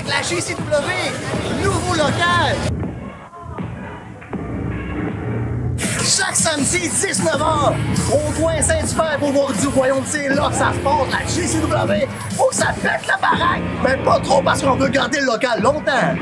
avec la JCW, nouveau local. Chaque samedi, 19h, au coin Saint-Hubert pour voir du royaume, c'est là que ça se passe, la JCW. Faut que ça pète la baraque, mais pas trop parce qu'on veut garder le local longtemps.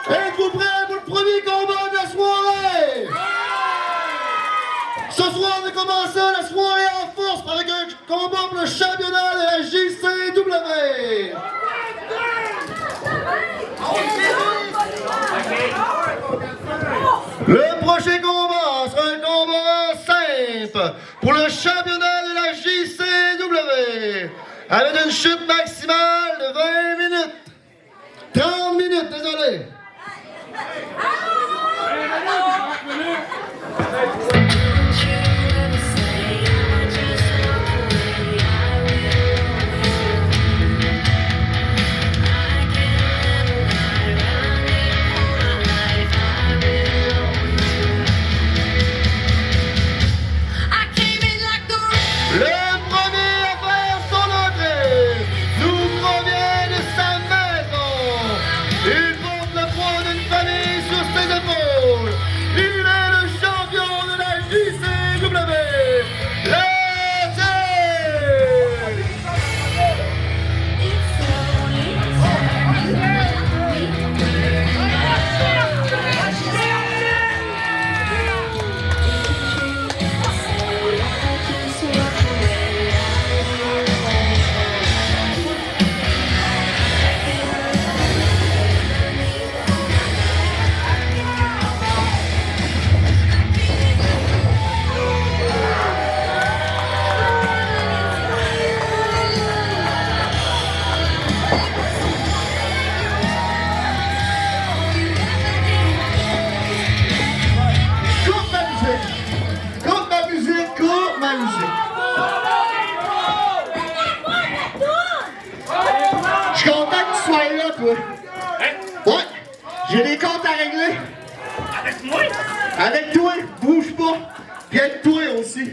Êtes-vous prêts pour le premier combat de la soirée? Ce soir, on a commencé la soirée en force avec un combat pour le championnat de la JCW. Le prochain combat sera un combat simple pour le championnat de la JCW avec une chute maximale de 20 minutes. 30 minutes, désolé. Ouais, j'ai des comptes à régler. Avec moi? Avec toi, bouge pas. Puis avec toi aussi.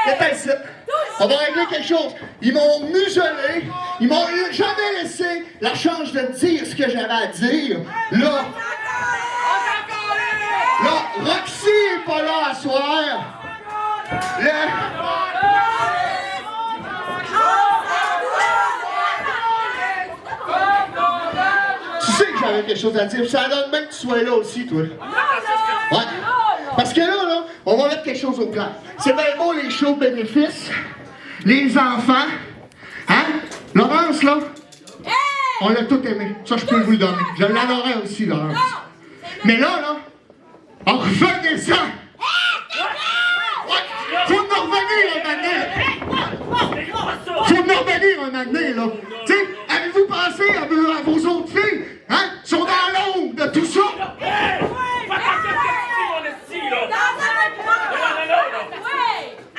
Qu'est-ce que c'est? On va régler quelque chose. Ils m'ont muselé. Ils m'ont jamais laissé la chance de dire ce que j'avais à dire. Là, Roxy est pas là à soir. Tu sais que j'avais quelque chose à dire. Ça donne bien que tu sois là aussi, toi. Ouais. Parce que là, on va mettre quelque chose au clair. C'est bien beau les shows bénéfices, les enfants. Hein? Laurence, là, on l'a tout aimé. Ça, je peux vous le donner. Je l'adorais aussi, Laurence. Mais là, on revenez-en. Faut nous revenir un moment donné. Faut nous revenir un moment donné, là. Tu sais, avez-vous pensé à vos autres filles? Hein? Ils sont dans l'ombre de tout ça.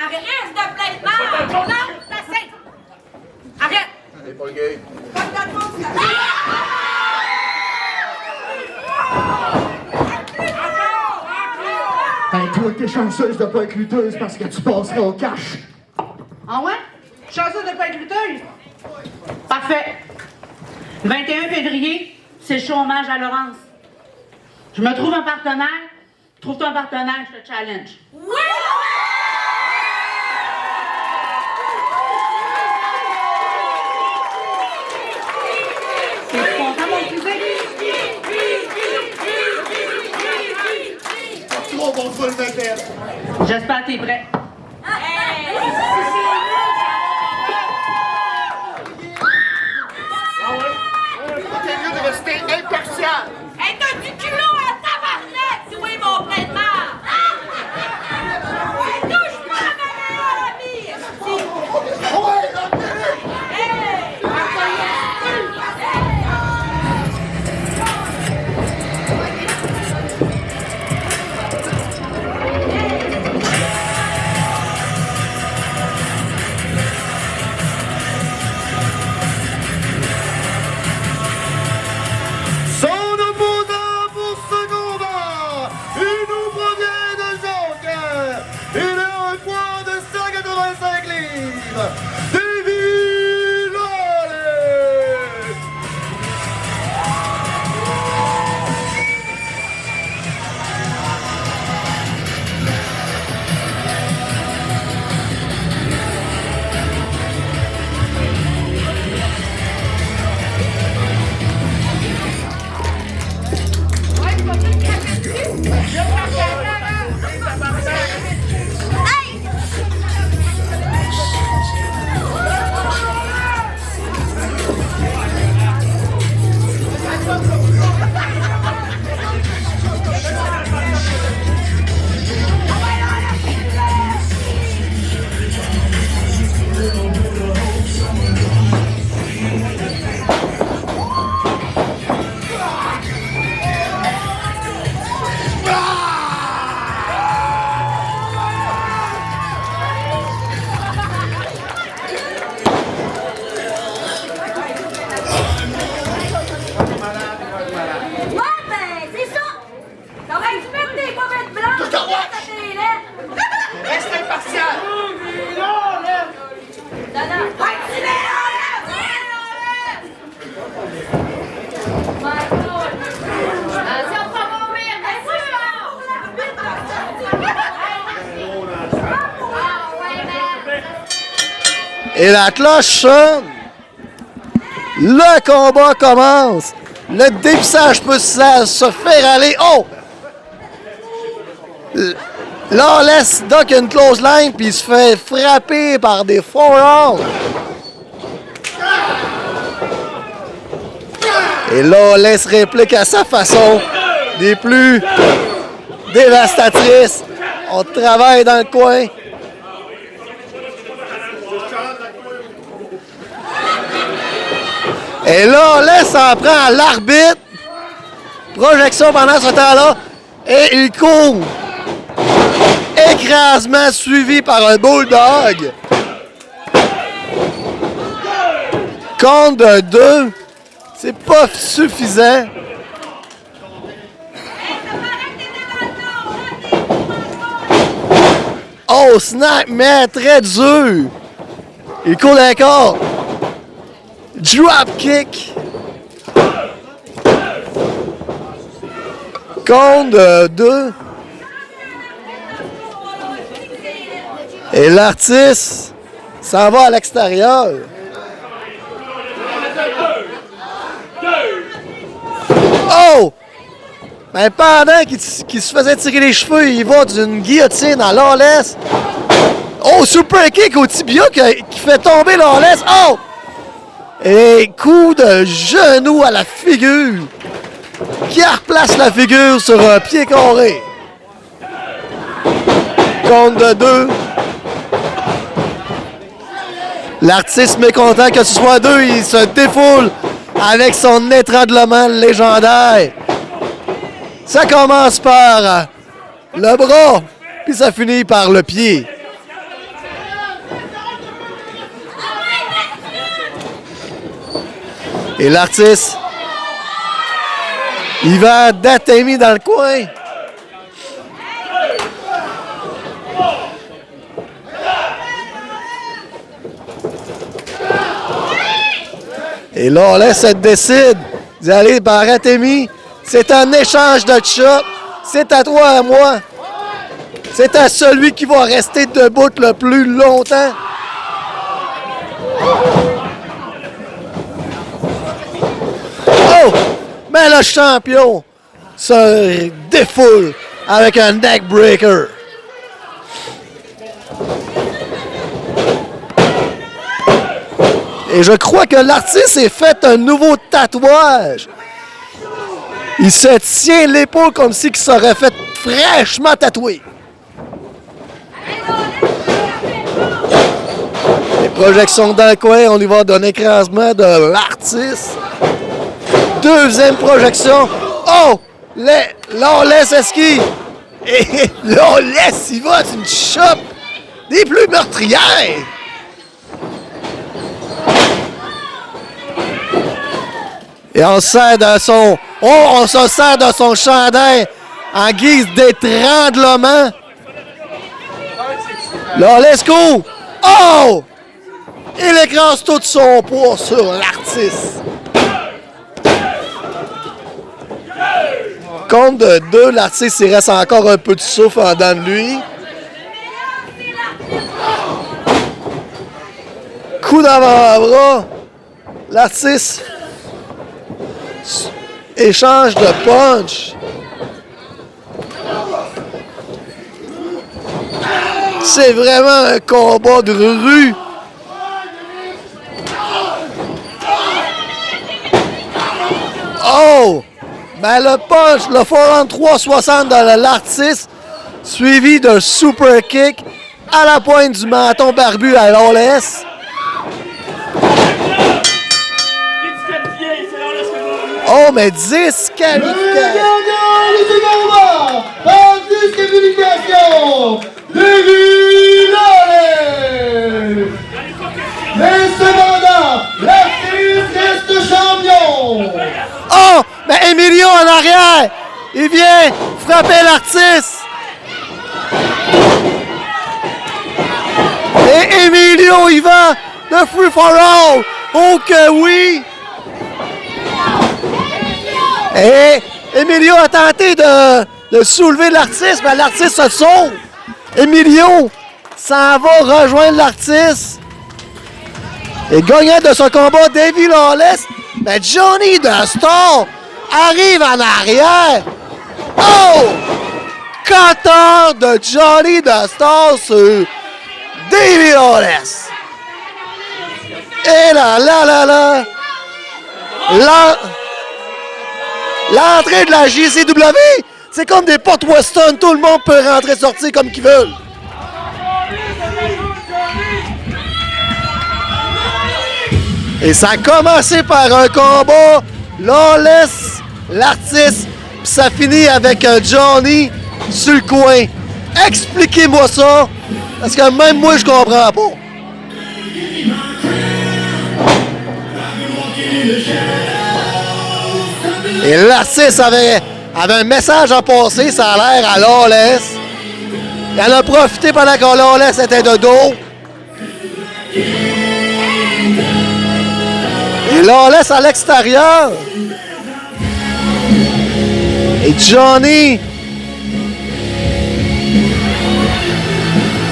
Arrête, s'il te plaît, non, la scène. Arrête. Allez, Paul Gay. Pas de toi, t'es chanceuse de pas être lutteuse parce que tu passerais au cash. Ah ouais? Chanceuse de pas être lutteuse? Parfait. Le 21 février, c'est le show hommage à Laurence. Je me trouve un partenaire. Trouve-toi un partenaire, je te challenge. Oui! T'es content, mon petit? Trop bon pour le 21. J'espère que t'es prêt. Hey! T'es mieux de rester impartial. Hey, t'as du culot à tabarnak! Tu vois mon plein de marre! Touche pas à ma meilleure amie! Ouais, non, Hey! Son opposant pour ce combat, il nous provient de Jonquière. Il est un poids de 185 livres. Davy Lawless. Ouais, ben, c'est ça! T'aurais dû mettre tes pommettes blanches Tout à droite. à tes lettres! Reste impartial. Non, non! Ouais, tu l'es Attention, pas mourir, bien sûr! Et la cloche sonne. Le combat commence. Le dévissage peut se faire aller. Oh! Lawless duck une close line puis il se fait frapper par des forearms. Et Lawless réplique à sa façon des plus dévastatrices. On travaille dans le coin. Et Lawless s'en prend à l'arbitre. Projection pendant ce temps-là. Et il court. Écrasement suivi par un bulldog. Compte de 2. C'est pas suffisant. Oh, snap, mais très dur. Il court d'un corps. Drop kick. Compte de 2. Et l'artiste s'en va à l'extérieur. Oh! Mais pendant qu'il se faisait tirer les cheveux, il va d'une guillotine à Lawless. Oh, super kick au tibia qui fait tomber Lawless. Oh! Et coup de genou à la figure qui replace la figure sur un pied carré. Compte de 2. L'artiste mécontent que ce soit 2, il se défoule avec son étranglement légendaire. Ça commence par le bras, puis ça finit par le pied. Et l'artiste, il va d'Atemi dans le coin. Et Lawless se décide d'y aller par Artemi. C'est un échange de chops. C'est à toi, à moi. C'est à celui qui va rester debout le plus longtemps. Oh! Mais le champion se défoule avec un neckbreaker. Et je crois que l'artiste s'est fait un nouveau tatouage. Il se tient l'épaule comme s'il serait fait fraîchement tatouer. Les projections dans le coin, on y va d'un écrasement de l'artiste. Deuxième projection. Oh! Lawless esquive. Et Lawless, il va, c'est une chope des plus meurtrières. Et on sert de son... Oh, on se sert de son chandail en guise d'étranglement. Lawless court. Oh! Il écrase tout son poids sur l'artiste. Compte de 2, l'artiste, il reste encore un peu de souffle en dedans de lui. Coup d'avant-bras. L'artiste échange de punch. C'est vraiment un combat de rue. Oh! Ben le punch, le forehand 360 de l'artiste, suivi d'un super kick à la pointe du menton barbu à Lawless. Oh, mais disqualification! Par disqualification! Davy Lawless! Mais cependant, l'artiste reste champion! Oh! Mais Emilio en arrière! Il vient frapper l'artiste! Et Emilio, il va de free for all! Oh que oui! Et Emilio a tenté de soulever l'artiste, mais l'artiste se sauve! Emilio s'en va rejoindre l'artiste. Et gagnant de ce combat, Davy Lawless, mais Johnny the Star arrive en arrière. Oh! Cutter de Johnny the Star sur Davy Lawless. Et là. L'entrée de la JCW, c'est comme des portes Weston, tout le monde peut rentrer et sortir comme qu'ils veulent. Et ça a commencé par un combat, Lawless, l'artiste, puis ça finit avec un Johnny sur le coin. Expliquez-moi ça, parce que même moi, je comprends pas. Et l'artiste avait un message à passer, ça a l'air à Lawless. Il en a profité pendant que Lawless était de dos. Et Lawless à l'extérieur. Et Johnny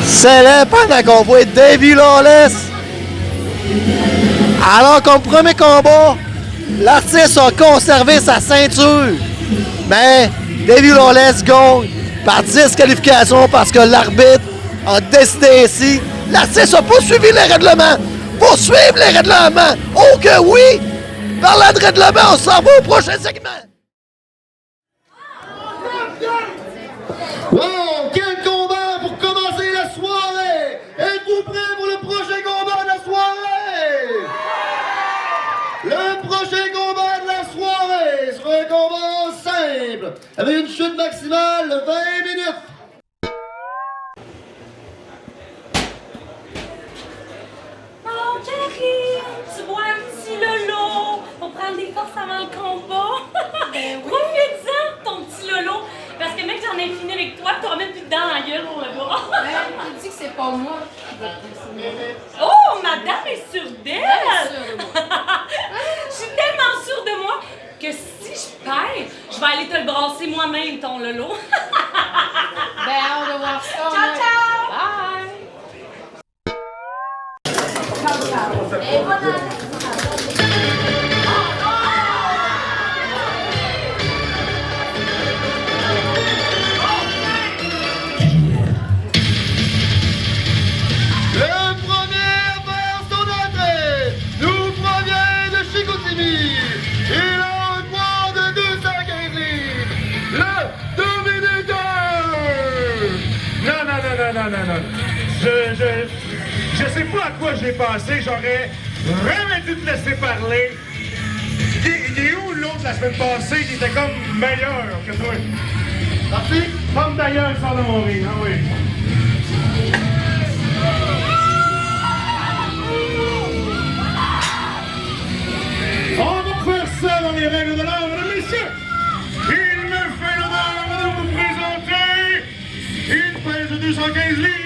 célèbre pendant qu'on voit Davy Lawless. Alors qu'au premier combat, l'artiste a conservé sa ceinture. Mais Davy Lawless gagne par disqualification parce que l'arbitre a décidé ainsi. L'artiste n'a pas suivi les règlements. Faut suivre les règlements. Oh que oui! Parlant de règlements, on s'en va au prochain segment. Wow! Quel combat pour commencer la soirée! Êtes-vous prêts pour le prochain combat de la soirée? Le prochain combat de la soirée sera un combat simple, avec une chute maximale de 20 minutes. Oh, Jackie, tu bois un petit lolo pour prendre des forces avant le combat. Profite-en, ton petit lolo. Parce que mec, j'en ai fini avec toi, t'auras même plus de dents dans la gueule pour le boire. Tu dis que c'est pas moi qui vais te Oh, madame est sur d'elle! Je vais aller te le brasser moi-même, ton lolo. Ben, on va voir ça. Ciao, ciao! Bye! Et voilà! Le premier vers son entrée nous provient de Chicoutimi. Il a un poids de 215 livres. Le Dominateur! Non. Je sais pas à quoi j'ai pensé. J'aurais vraiment dû te laisser parler. Il est où l'autre la semaine passée qui était comme meilleur que toi? Merci. Comme d'ailleurs, sort de mon ring, ah oui. On va faire ça dans les règles de l'art, mesdames et messieurs. Il me fait l'honneur de vous présenter. Il pèse 215 livres.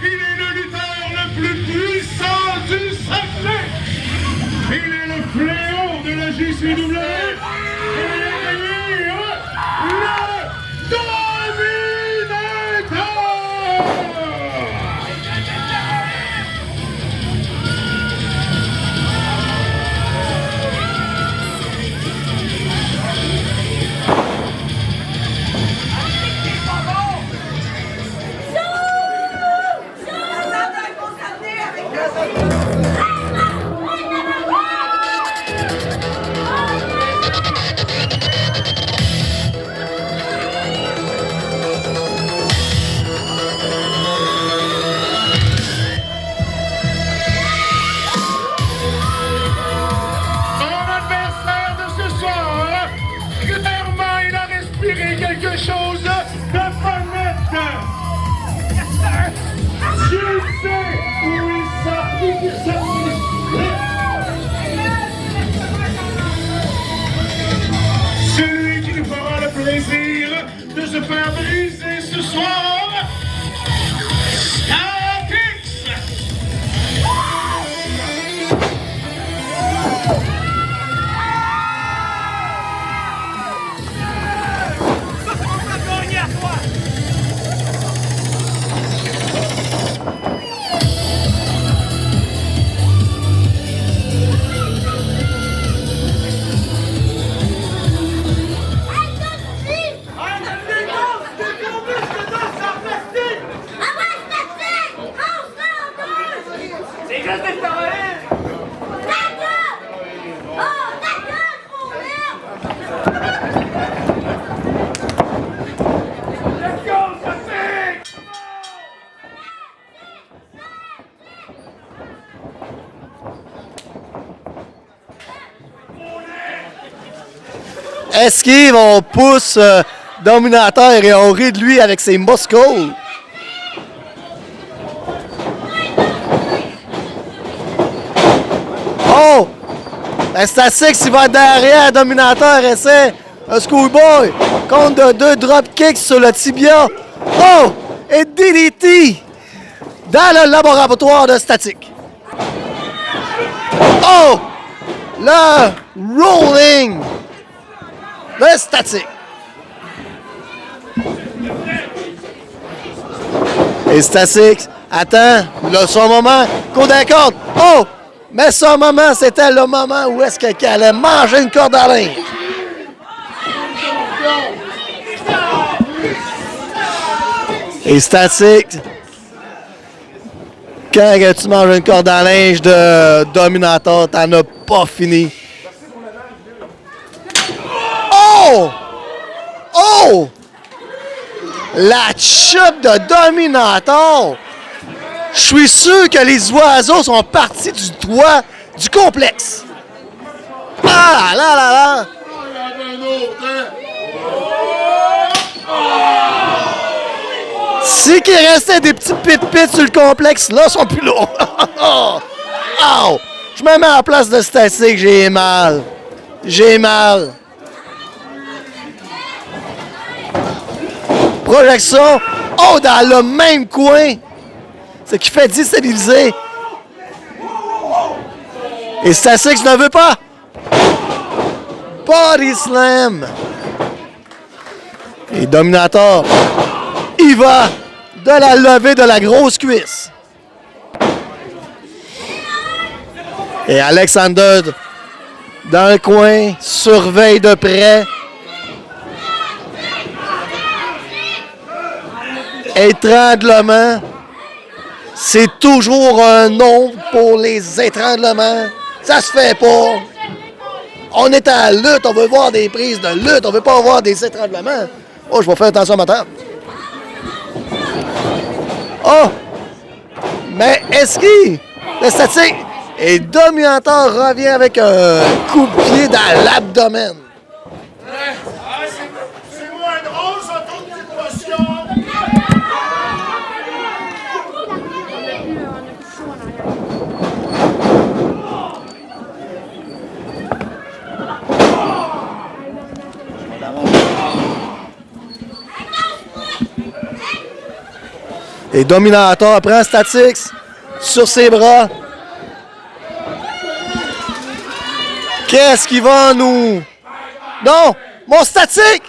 Il est le lutteur le plus puissant du Sacré. Il est le fléau de la JCW. Il est le quelque chose de pas net. Je sais où il sort. Celui qui nous fera le plaisir de se faire briser ce soir. Starkix! Esquive, on pousse Dominateur et on rit de lui avec ses muscles. Oh! Stastix, il va derrière Dominateur, essaie un schoolboy contre deux dropkicks sur le tibia. Oh! Et DDT dans le laboratoire de statique. Oh! Le rolling de statique. Et Stastix attend son moment. Coup d'un corde. Oh! Mais son moment, c'était le moment où est-ce qu'elle allait manger une corde à linge. Et Stastix, quand tu manges une corde à linge de Dominator, t'en as pas fini. Oh! Oh! La chop de Dominator! Je suis sûr que les oiseaux sont partis du toit du complexe. Ah là là là! Si qu'il restait des petits pit-pits sur le complexe, là, ils sont plus là. Oh! Je me mets à la place de Stastix, j'ai mal. J'ai mal. Projection. Oh, dans le même coin. Ce qui fait déstabiliser. Et Stastix ne veut pas. Body slam. Et Dominator, il va de la levée de la grosse cuisse. Et Alexander, dans le coin, surveille de près. Étranglement. C'est toujours un nom pour les étranglements. Ça se fait pas. On est à la lutte, on veut voir des prises de lutte, on veut pas voir des étranglements. Oh, je vais faire attention à ma table. Oh! Mais esquive! Le statique! Et Dominator revient avec un coup de pied dans l'abdomen. C'est moins drôle, ça, toute petite potion. Et Dominator prend Statix sur ses bras. Qu'est-ce qu'il va nous... Non! Mon statique!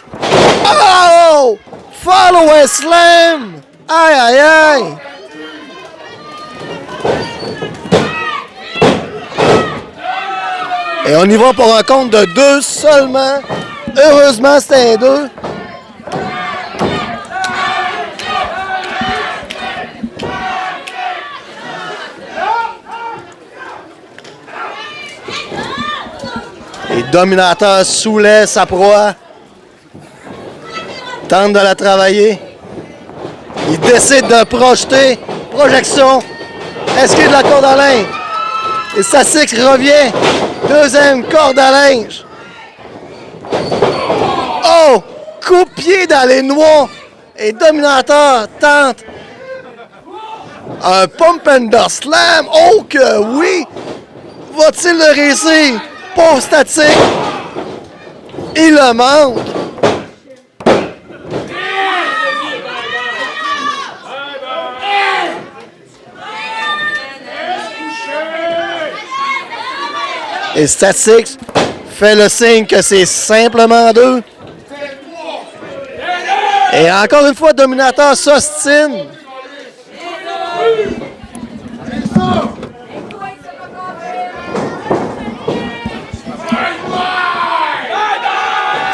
Oh! Follow slam! Aïe, aïe, aïe! Et on y va pour un compte de 2 seulement. Heureusement, c'était 2. Et Dominator soulève sa proie. Tente de la travailler. Il décide de projeter. Projection. Esquive de la corde à linge. Et Statix revient. Deuxième corde à linge. Oh! Coup de pied dans les noix. Et Dominator tente un pump and dust slam. Oh que oui! Va-t-il le réussir? Pauvre Statix. Il le manque. Et Statix fait le signe que c'est simplement 2. Et encore une fois, Dominator s'ostine.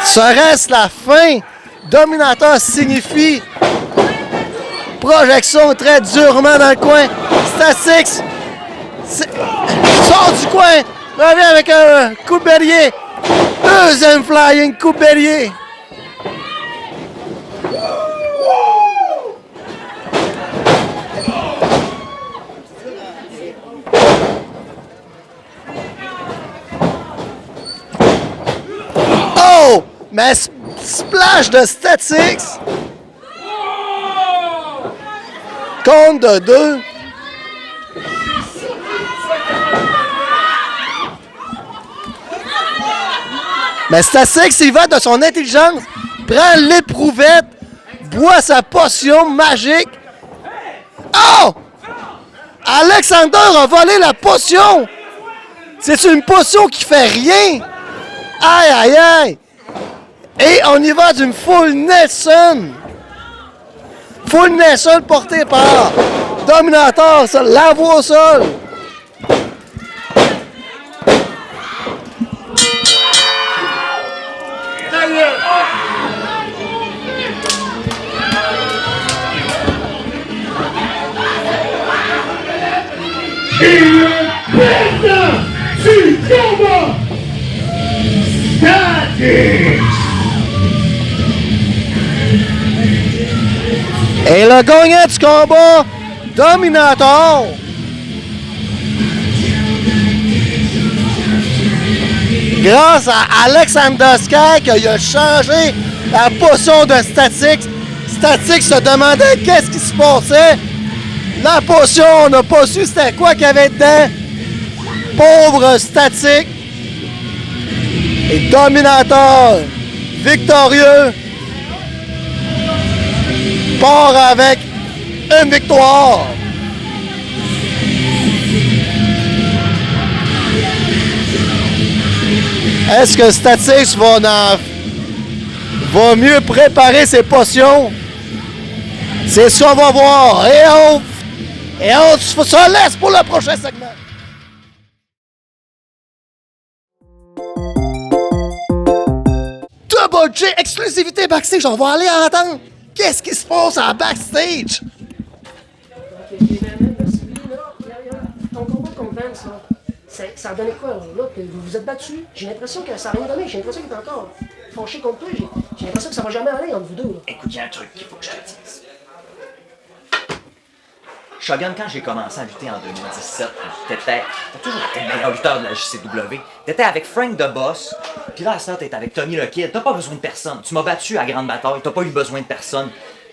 Ça reste la fin. Dominator signifie projection très durement dans le coin. Statix sort du coin. Revient avec un coup de bélier. Deuxième flying coup de bélier. Oh! Mais splash de Statix. Compte de 2. Mais Statix, il va de son intelligence, prend l'éprouvette, boit sa potion magique. Oh! Alexander a volé la potion! C'est une potion qui fait rien! Aïe, aïe, aïe! Et on y va d'une full Nelson! Full Nelson portée par Dominator, ça l'avoue au sol! Il pète du combat. Statix. Et le gagnant du combat, Dominator. Grâce à Alexander Sky qui a changé la potion de Statix. Statix se demandait qu'est-ce qui se passait. La potion, on n'a pas su c'était quoi qu'il y avait dedans. Pauvre Statix. Et Dominator, victorieux, part avec une victoire. Est-ce que Statix va mieux préparer ses potions. C'est ça qu'on va voir. Et on se laisse pour le prochain segment. Double J, exclusivité backstage. On va aller entendre qu'est-ce qui se passe en backstage. Ton combat contre Vance, là, ça a donné quoi, là? Vous vous êtes battus. J'ai l'impression que ça n'a rien donné. J'ai l'impression qu'il est encore fâché contre toi. J'ai l'impression que ça va jamais aller entre vous deux, là. Écoute, il y a un truc qu'il faut que je te dise. Shogun, quand j'ai commencé à lutter en 2017, t'as toujours été le meilleur lutteur de la JCW. T'étais avec Frank the Boss, puis là, à ça, t'es avec Tommy le Kid. T'as pas besoin de personne. Tu m'as battu à grande bataille, t'as pas eu besoin de personne.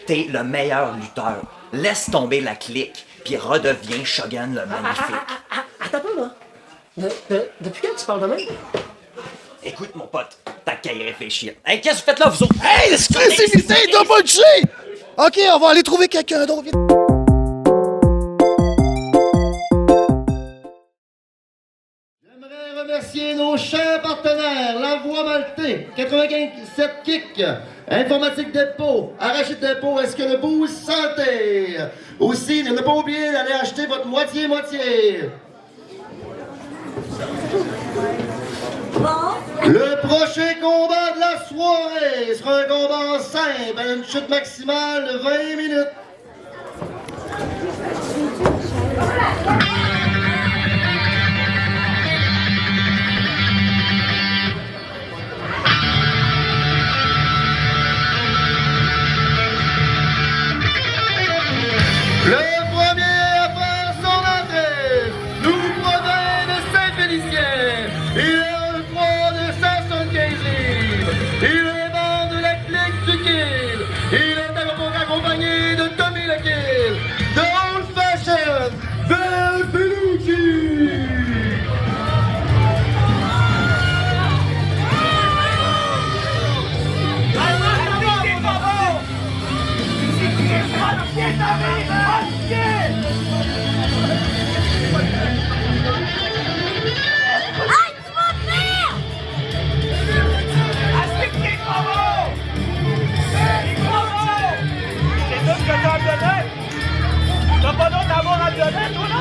T'es le meilleur lutteur. Laisse tomber la clique, puis redeviens Shogun le magnifique. Attends un peu, là. Depuis quand tu parles de même? Écoute, mon pote, t'as qu'à y réfléchir. Hey, qu'est-ce que vous faites là, vous autres? Hey, exclusivité Double J! OK, on va aller trouver quelqu'un d'autre. J'aimerais remercier nos chers partenaires, La Voix Maltais, 87 Kick, Informatique Dépôt, Arachide Dépôt, Est-ce que le Boost Santé? Aussi, ne pas oublier d'aller acheter votre moitié-moitié. Le prochain combat de la soirée sera un combat simple, à une chute maximale de 20 minutes. Le premier à faire son entrée nous provient de Saint-Félicien. Il est un poids de 175 livres. Il est membre de la clique du Kill. Il est accompagné de Tommy le Kill, de Old Fashion, de Bellucci. T'as pas d'autre amour à donner, toi, là?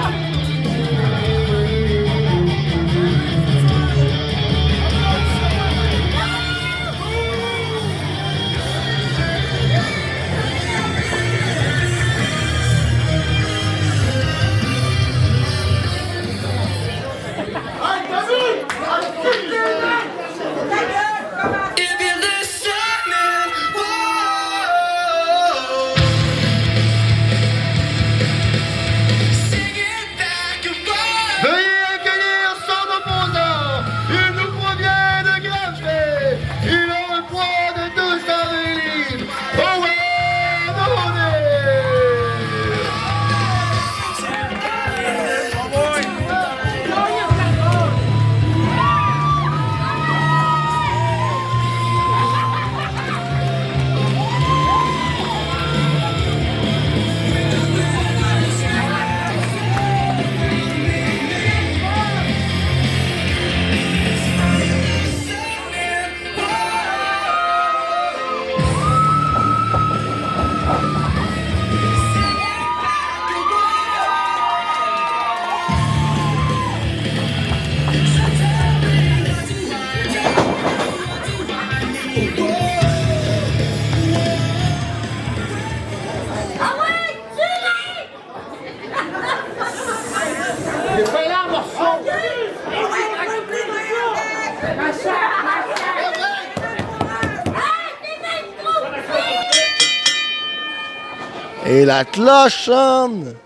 Et la cloche sonne.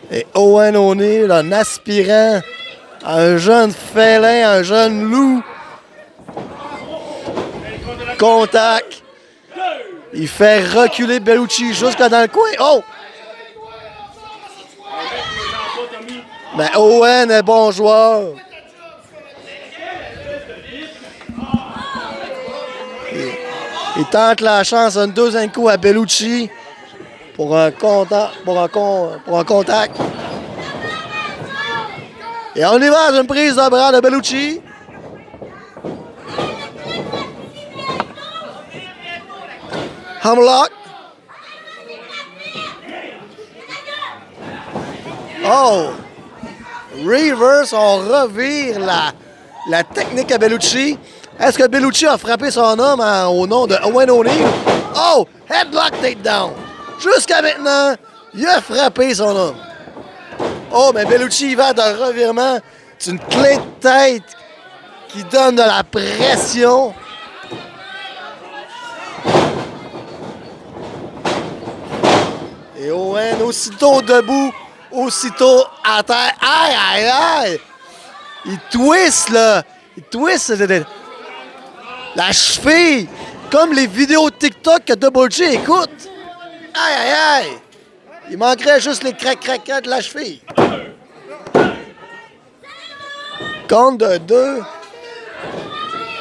Et Owen O'Neill, un aspirant, un jeune félin, un jeune loup. Contact. Il fait reculer Bellucci jusque dans le coin. Oh! Mais Owen est bon joueur. Il tente la chance, un deuxième coup à Bellucci pour un contact. Et on y va d'une prise de bras de Bellucci. Hamlock. Oh! Reverse, on revire la technique à Bellucci. Est-ce que Bellucci a frappé son homme au nom de Owen O'Neill? Oh! Headlock takedown. Jusqu'à maintenant, il a frappé son homme. Oh, mais Bellucci va de revirement. C'est une clé de tête qui donne de la pression. Et Owen, aussitôt debout, aussitôt à terre. Aïe, aïe, aïe! Il twist, là. Il twist la cheville. Comme les vidéos TikTok que Double J écoute. Aïe, aïe, aïe! Il manquerait juste les crac-crac-crac de la cheville. Compte de 2.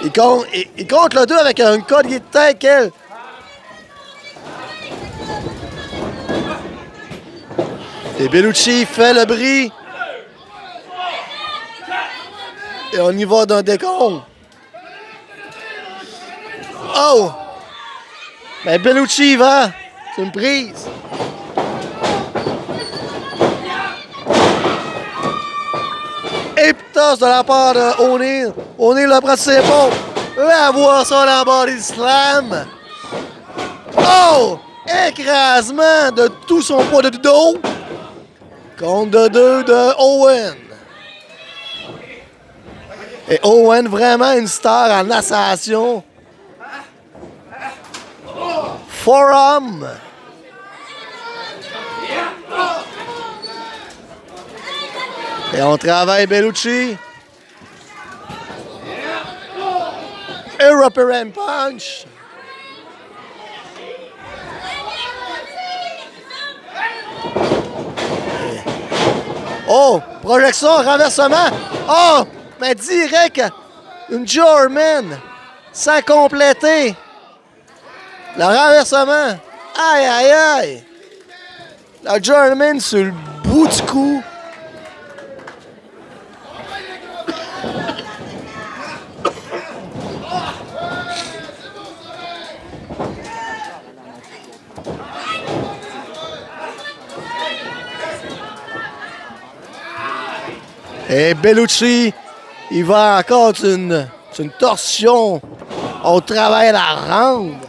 Il compte le 2 avec un collier de tête qu'elle. Et Bellucci fait le bris. Et on y va d'un décompte. Oh! Mais Bellucci y va. C'est une prise. Épitose de la part de O'Neill. O'Neill a pris ses épaules. La voir sur la body slam. Oh! Écrasement de tout son poids de dos. Compte de 2 de Owen. Et Owen, vraiment une star en ascension. Forearm. Et on travaille Bellucci. European punch. Oh, projection, renversement. Oh, mais direct, une German, sans compléter. Le renversement. Aïe, aïe, aïe. La German sur le bout du cou. Et Bellucci, il va encore une torsion. On travaille à la rendre.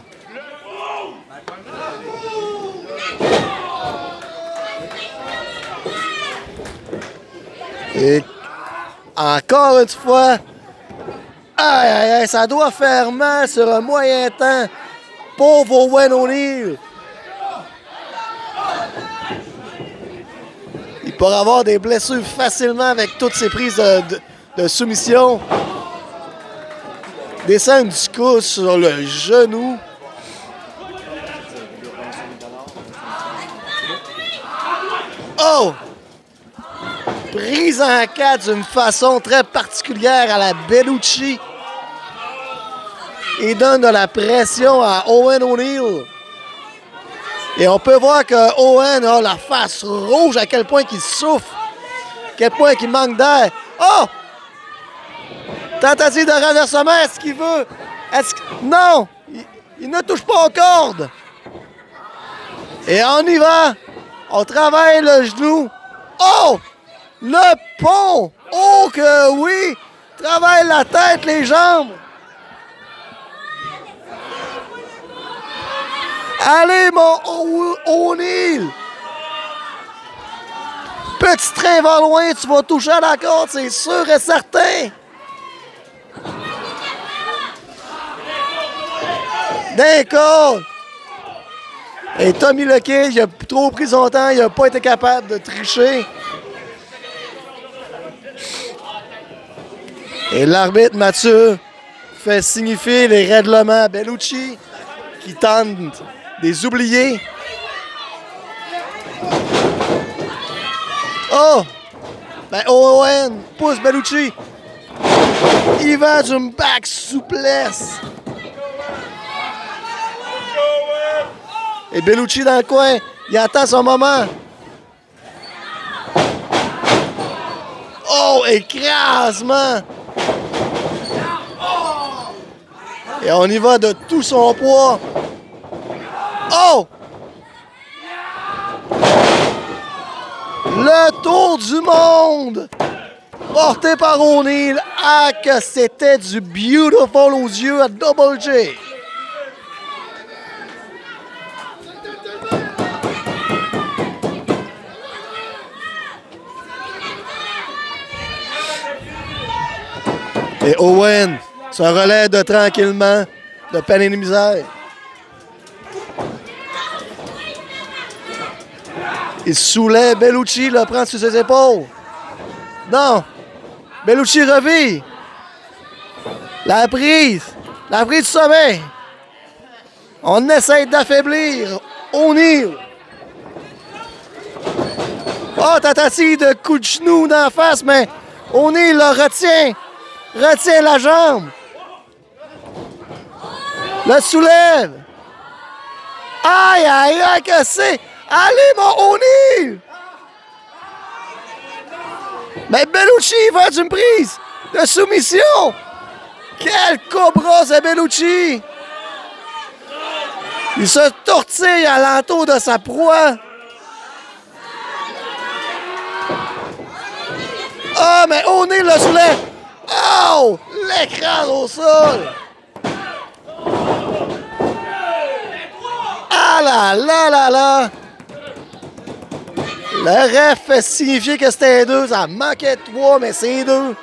Et encore une fois, aïe, aïe, aïe, ça doit faire mal sur un moyen temps. Pauvre Owen O'Neill. Il pourrait avoir des blessures facilement avec toutes ces prises de soumission. Descendre du cou sur le genou. Oh! Prise en quatre d'une façon très particulière à la Bellucci. Il donne de la pression à Owen O'Neill. Et on peut voir que Owen a la face rouge, à quel point qu'il souffre, à quel point qu'il manque d'air. Oh! Tentative de renversement, est-ce qu'il veut? Non! Il ne touche pas aux cordes. Et on y va. On travaille le genou. Oh! Le pont! Oh que oui! Travaille la tête, les jambes. Allez, mon O'Neill! Petit train va loin, tu vas toucher à la corde, c'est sûr et certain! D'accord! Et Tommy Luckett, il a trop pris son temps, il n'a pas été capable de tricher. Et l'arbitre Mathieu fait signifier les règlements à Bellucci qui tente des oubliés. Oh! Ben Owen pousse Bellucci. Il va d'une back souplesse. Et Bellucci dans le coin, il attend son moment. Oh, écrasement! Et on y va de tout son poids. Oh! Le tour du monde! Porté par O'Neal. Ah, que c'était du beautiful aux yeux à Double J. Et Owen se relève de tranquillement de peine et de misère. Il soulève Bellucci, le prend sur ses épaules. Non! Bellucci revit. La prise du sommet. On essaie d'affaiblir O'Neal. Oh, tentative de coup de genou d'en face, mais O'Neal le retient la jambe. Le soulève. Aïe, aïe, aïe, que c'est? Allez, mon O'Neal! Mais Bellucci va d'une prise de soumission. Quel cobra, c'est Bellucci! Il se tortille à l'entour de sa proie. Ah, mais O'Neal le soulève. Oh! L'écrase au sol. Ah là là là là! Le ref fait signifier que c'était 2. Ça manquait 3, mais c'est 2.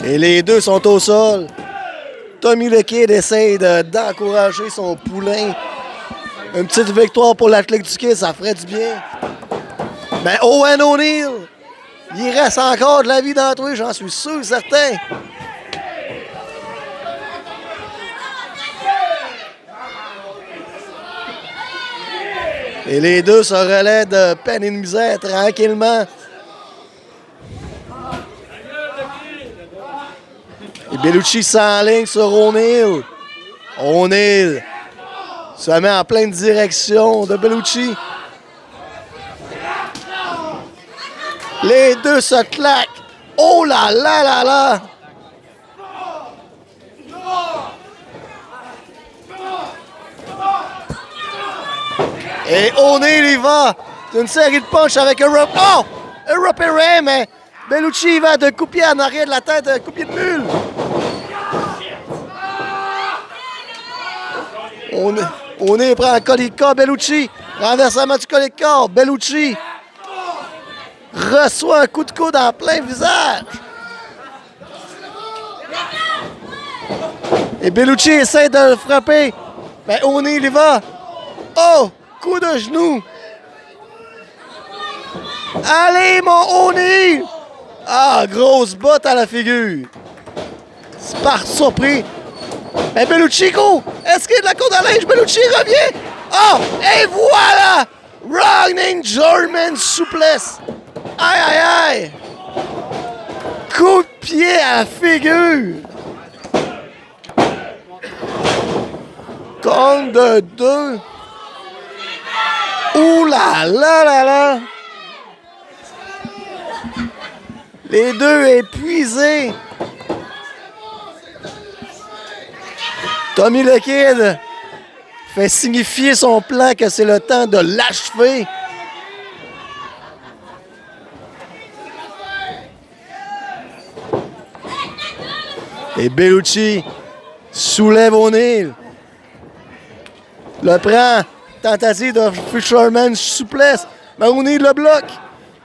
Et les 2 sont au sol. Tommy le Kid essaie d'encourager son poulain. Une petite victoire pour l'athlète du Kid, ça ferait du bien. Mais Owen O'Neal, il reste encore de la vie dans toi, j'en suis sûr, certain. Et les 2 se relaient de peine et de misère tranquillement. Et Bellucci s'enligne sur O'Neal. O'Neal se met en pleine direction de Bellucci. Les 2 se claquent. Oh là là là là! Et O'Neal y va d'une série de punches avec un rope. Oh! Un rope air, mais Bellucci y va de coup de pied en arrière de la tête, un coup de pied de bulle. O'Neal prend un collier de corps, Bellucci. Renversement du collier de corps, Bellucci reçoit un coup de coude en plein visage. Et Bellucci essaie de le frapper. Mais O'Neal y va. Oh! Coup de genou. Allez, mon O'Neal! Ah, grosse botte à la figure. C'est par surpris. Mais Bellucci, go! Est-ce qu'il y a de la corde à linge? Bellucci revient. Oh! Et voilà! Running German souplesse. Aïe, aïe, aïe! Coup de pied à la figure. Compte de 2. Ouh là là là là! Les 2 épuisés. Tommy le Kid fait signifier son plan que c'est le temps de l'achever. Et Bellucci soulève O'Neal. Le prend. Tentative de Fisherman souplesse. Mais O'Neal le bloque.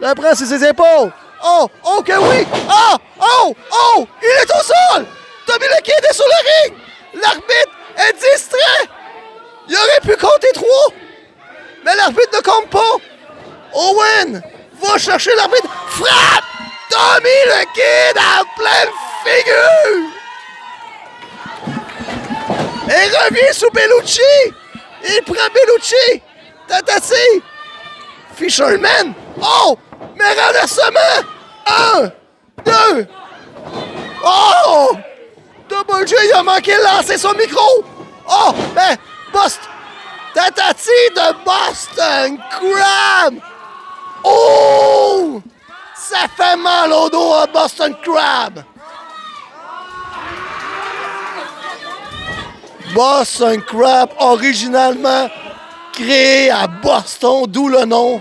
Le prend sur ses épaules. Oh! Oh que oui! Oh! Oh! Oh! Il est au sol! Tommy le Kid est sur le ring! L'arbitre est distrait! Il aurait pu compter 3. Mais l'arbitre ne compte pas. Owen va chercher l'arbitre. Frappe! Tommy le Kid en pleine figure! Et revient sous Bellucci! Il prend Bellucci! Tentative! Fisherman! Oh! Mais renversement! 1, 2! Oh! Double J a manqué de lancer son micro! Oh! Mais Boston! Tentative de Boston Crab! Oh! Ça fait mal au dos à Boston Crab! Boston Crab, originalement créé à Boston, d'où le nom.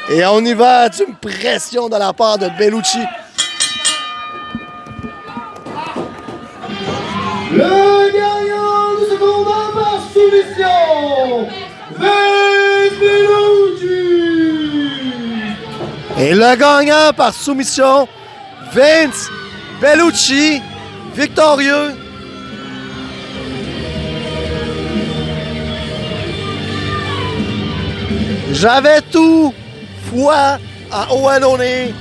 Et on y va d'une pression de la part de Bellucci. Le gagnant de ce combat par soumission, Vince Bellucci. Et le gagnant par soumission, Vince Bellucci, victorieux. J'avais tout foi en ONONE,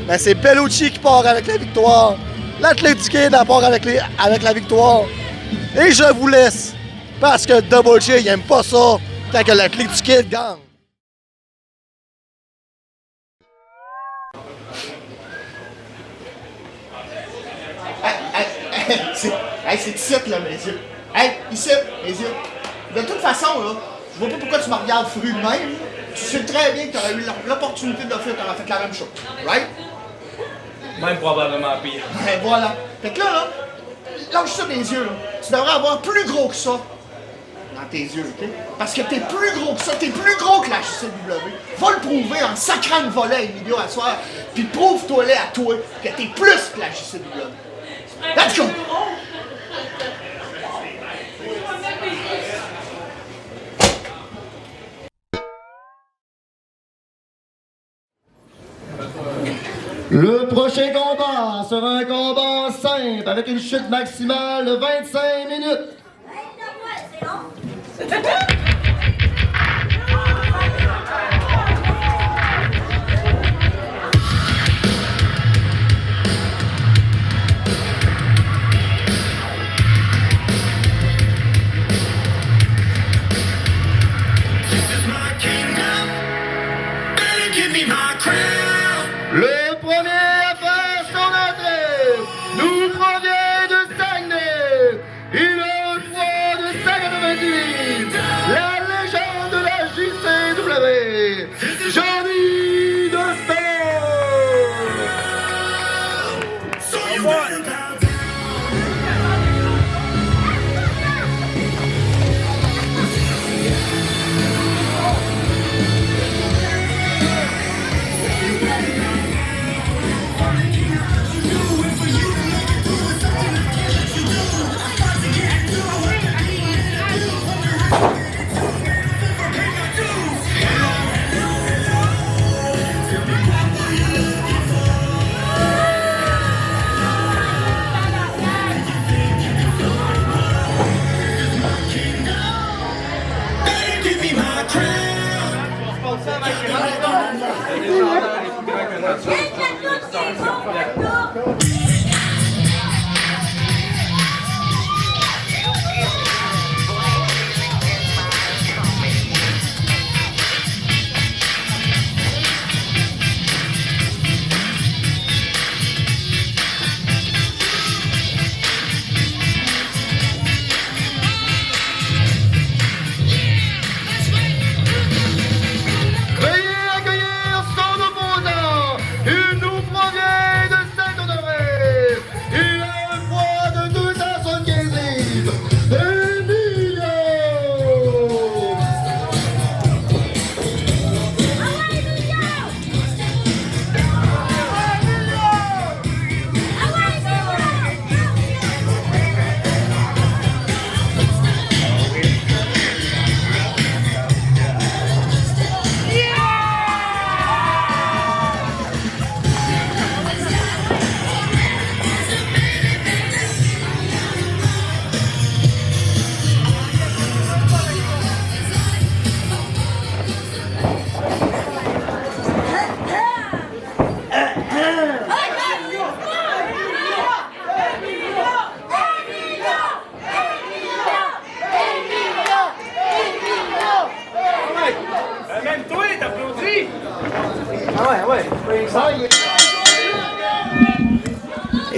mais c'est Bellucci qui part avec la victoire. L'Athletic Kid part avec la victoire. Et je vous laisse, parce que Double J, il aime pas ça quand que l'Athletic Kid gagne. C'est ici, là, mes yeux. Hey, ici, mes yeux. De toute façon, là, je vois pas pourquoi tu me regardes fru de même. Tu sais très bien que tu aurais eu l'opportunité de le faire, tu aurais fait la même chose. Right? Même probablement pire. Ben voilà. Fait que là, lâche ça mes yeux, là. Tu devrais avoir plus gros que ça dans tes yeux, OK? Parce que t'es plus gros que ça, t'es plus gros que la JCW. Va le prouver en sacrant le volet à Emilio à soir, puis prouve-toi-le à toi que t'es plus que la JCW. Let's go! Le prochain combat sera un combat simple avec une chute maximale de 25 minutes. Le premier à faire son entrée nous provient de Saguenay. Il a un poids de 198. La légende de la JCW, Johnny Dostor.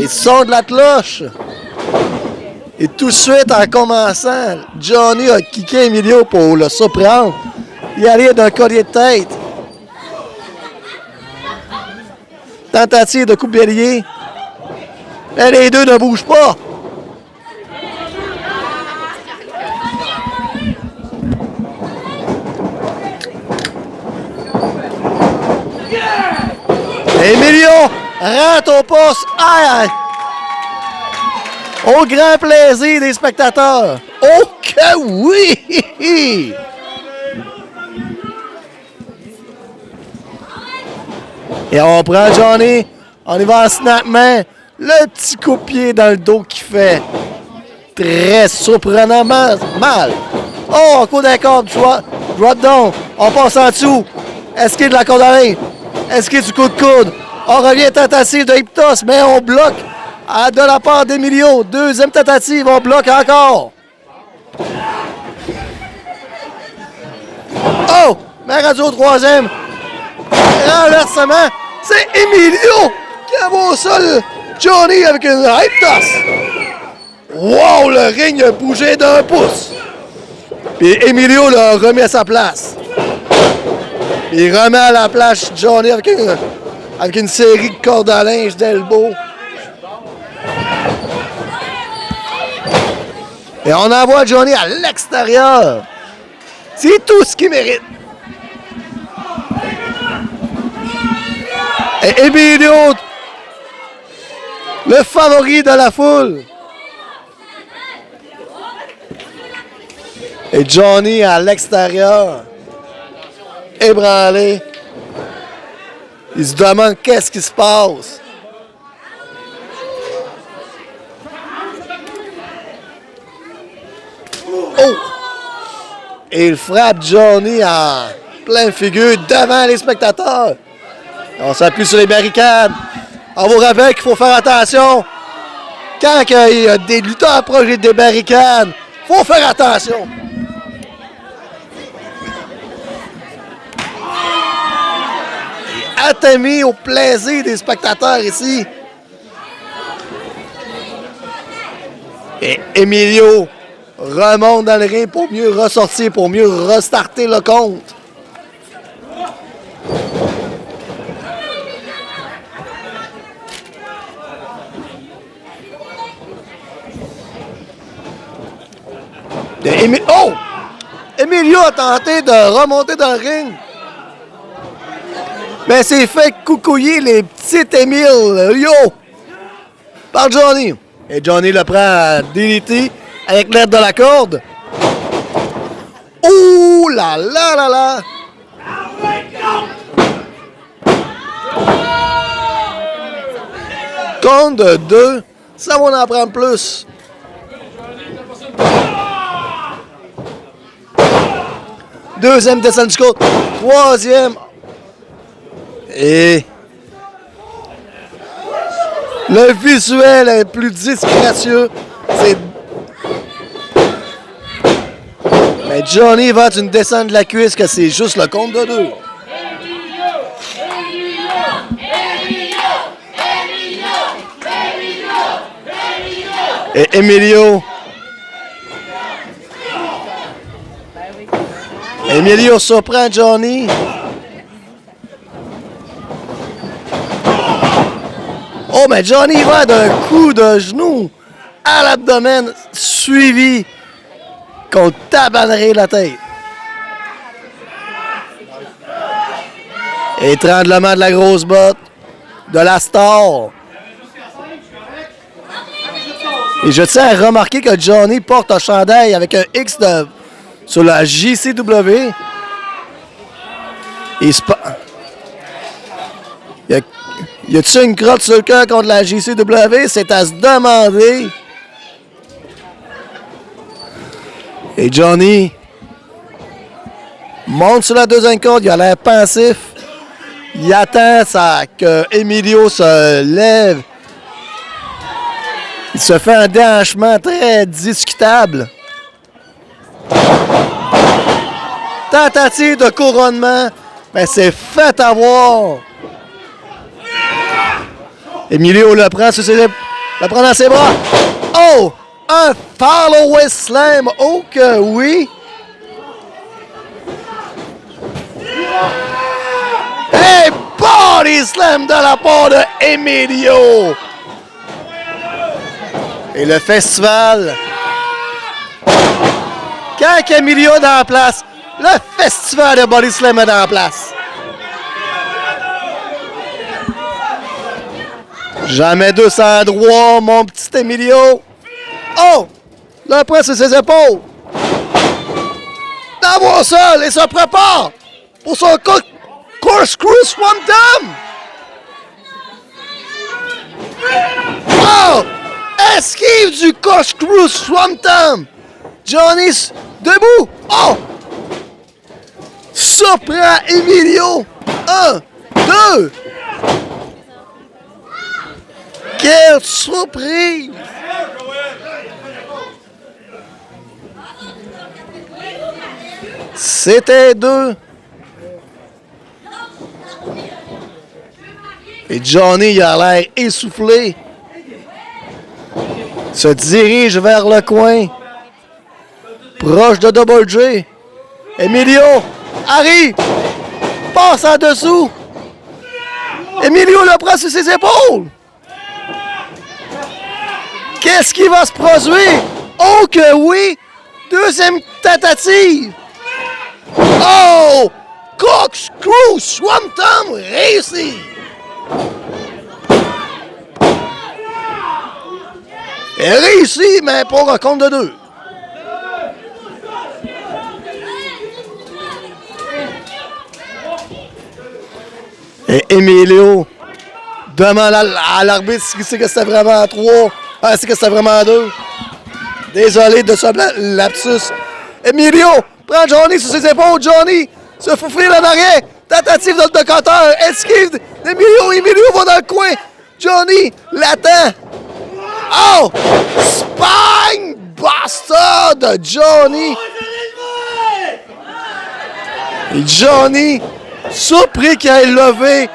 Et son de la cloche. Et tout de suite, en commençant, Johnny a kické Emilio pour le surprendre. Il allait d'un collier de tête. Tentative de coupe bélier. Mais les deux ne bougent pas. Emilio, rentre au poste. Aïe, aïe. Au grand plaisir des spectateurs. Oh que oui! Et on prend Johnny. On y va en snap main. Le petit coup de pied dans le dos qui fait très surprenamment mal. Oh, coup d'un corde, drop down. On passe en dessous. Esquive de la corde à ligne. Esquive du coup de coude. On revient tentative de Hyptos, mais on bloque de la part d'Emilio. Deuxième tentative, on bloque encore. Oh! Mais radio au troisième. Renversement. C'est Emilio qui a au sol Johnny avec une Hyptos. Wow! Le ring a bougé d'un pouce. Puis Emilio l'a remis à sa place. Il remet à la place Johnny avec une série de cordes à linge d'elbow. Et on envoie Johnny à l'extérieur. C'est tout ce qu'il mérite. Et Emilio, le favori de la foule. Et Johnny à l'extérieur, ébranlé. Il se demande qu'est-ce qui se passe. Oh! Et il frappe Johnny en pleine figure devant les spectateurs. On s'appuie sur les barricades. On vous rappelle qu'il faut faire attention. Quand il y a des lutteurs proches des barricades, il faut faire attention. Atténué au plaisir des spectateurs ici. Et Emilio remonte dans le ring pour mieux ressortir, pour mieux restarter le compte. Oh! Emilio a tenté de remonter dans le ring. Mais c'est fait coucouiller les petits Emilio par Johnny. Et Johnny le prend à DDT avec l'aide de la corde. Ouh là là là là! Compte de 2, ça va en prendre plus. Deuxième descente du côte. Troisième. Et le visuel est plus disgracieux. Mais Johnny va d'une descente de la cuisse que c'est juste le compte de 2. Et Emilio surprend Johnny. Oh, mais Johnny va d'un coup de genou à l'abdomen, suivi qu'on tabannerait la tête. Étranglement de la grosse botte de la star. Et je tiens à remarquer que Johnny porte un chandail avec un X sur la JCW. Y a-t-il une crotte sur le cœur contre la JCW? C'est à se demander. Et Johnny monte sur la deuxième corde. Il a l'air pensif. Il attend que Emilio se lève. Il se fait un déhanchement très discutable. Tentative de couronnement. Mais c'est fait avoir. Emilio le prend dans ses bras. Oh! Un follow-away slam. Oh que oui! Hey! Body slam de la part de Emilio! Et le festival. Quand Emilio est dans la place, le festival de body slam est dans la place. Jamais 200 droit, mon petit Emilio. Oh! Le prend sur ses épaules. D'abord seul et se prépare pour son corkscrew swanton. Oh! Esquive du corkscrew swanton. Johnny debout. Oh! Surprend Emilio. 1, 2. Quelle surprise! C'était 2. Et Johnny, il a l'air essoufflé. Se dirige vers le coin. Proche de Double J. Emilio arrive. Passe en dessous. Emilio le prend sur ses épaules. Qu'est-ce qui va se produire? Oh que oui! Deuxième tentative. Oh! Corkscrew swanton réussi. Et réussi, mais pour un compte de 2. Et Emilio demande à l'arbitre si c'est que c'était vraiment 3. Ah, c'est que c'était vraiment 2. Désolé de ce lapsus. Emilio prend Johnny sur ses épaules. Johnny se faufile en arrière. Tentative dans le décanteur. Esquive d'Emilio. Emilio va dans le coin. Johnny l'attend. Oh! Spine Buster de Johnny. Et Johnny, surpris qu'il ait levé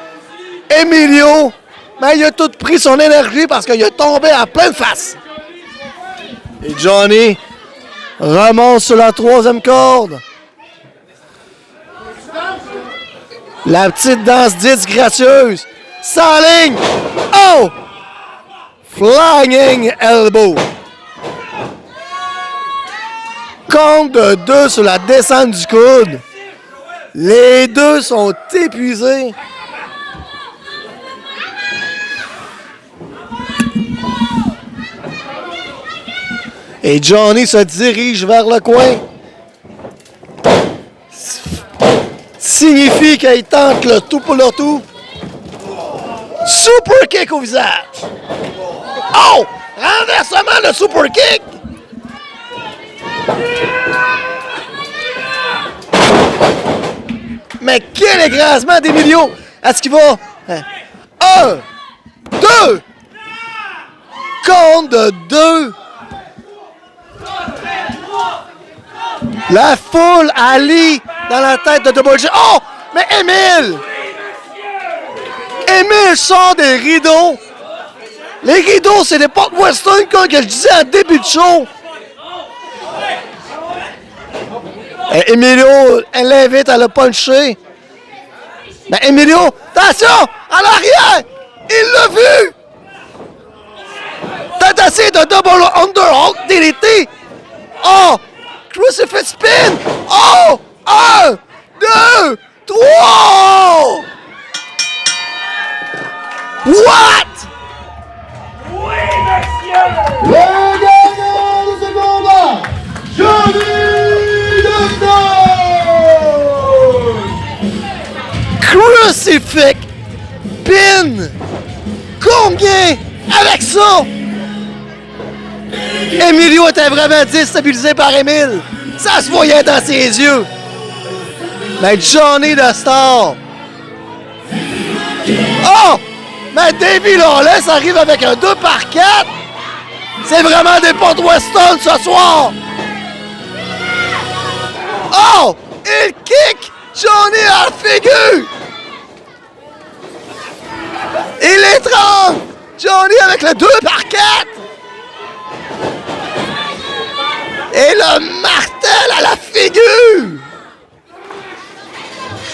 Emilio, mais il a tout pris son énergie parce qu'il est tombé en pleine face. Et Johnny remonte sur la 3e corde. La petite danse disgracieuse. Sans ligne. Oh! Flying elbow. Compte de 2 sur la descente du coude. Les deux sont épuisés. Et Johnny se dirige vers le coin. Signifie qu'il tente le tout pour le tout. Super kick au visage. Oh! Renversement le super kick. Mais quel écrasement d'Emilio! Est-ce qu'il va? 1, 2! Compte de 2! La foule allie dans la tête de Double J. Oh! Mais Émile! Émile sort des rideaux! Les rideaux, c'est des portes western comme que je disais en début de show! Et Emilio, elle l'invite à le puncher. Mais Emilio, attention! À l'arrière! Il l'a vu! Tentative de double underhook DDT! Oh! Crucifix spin! Oh! 1, 2, 3! What? Oui, monsieur! Le gagnant de ce combat, Johnny Dundon! Crucifix pin! Combien avec ça? Emilio était vraiment déstabilisé par Émile. Ça se voyait dans ses yeux. Mais Johnny de Star. Oh! Mais Davey Lawless arrive avec un 2 par 4. C'est vraiment des portes western ce soir. Oh! Il kick Johnny à la figure. Il étrangle Johnny avec le 2 par 4. Et le martel à la figure!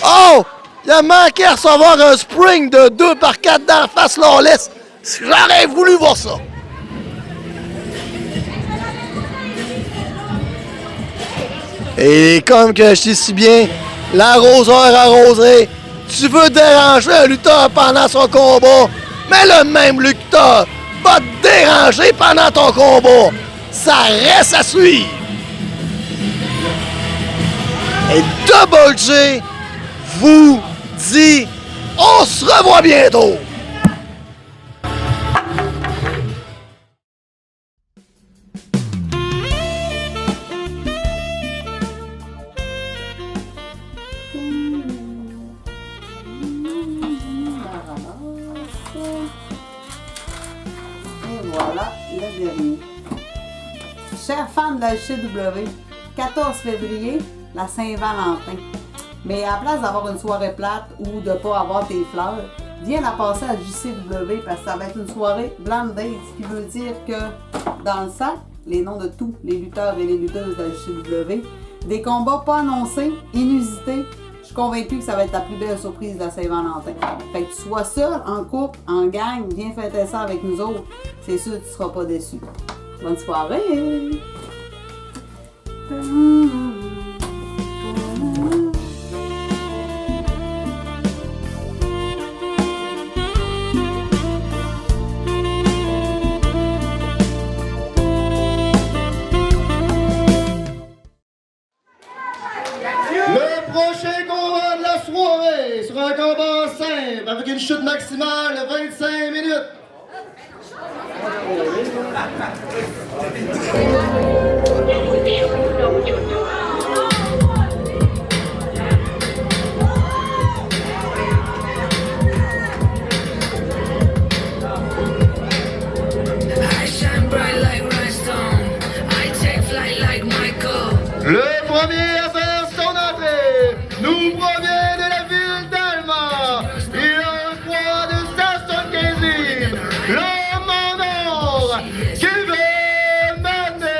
Oh! Il a manqué à recevoir un spring de 2 par 4 dans la face Lawless. J'aurais voulu voir ça. Et comme que je dis si bien, l'arroseur arrosé, tu veux déranger un lutteur pendant son combat, Mais le même Lucta va te déranger pendant ton combat. Ça reste à suivre. Et Double J vous dit, on se revoit bientôt. Et voilà le dernier. Chers fans de la JCW, 14 février, la Saint-Valentin. Mais à la place d'avoir une soirée plate ou de ne pas avoir tes fleurs, viens la passer à JCW parce que ça va être une soirée blind date, ce qui veut dire que dans le sac, les noms de tous les lutteurs et les lutteuses de la JCW, des combats pas annoncés, inusités. Je suis convaincue que ça va être la plus belle surprise de la Saint-Valentin. Fait que tu sois seul, en couple, en gang, viens fêter ça avec nous autres. C'est sûr que tu ne seras pas déçu. Bonne soirée! Le prochain combat de la soirée sera un combat simple avec une chute maximale de 25 minutes. Le premier à faire son entrée nous provient de la ville d'Alma. Il a un poids de 175 livres. L'homme en or, Kevin Madness.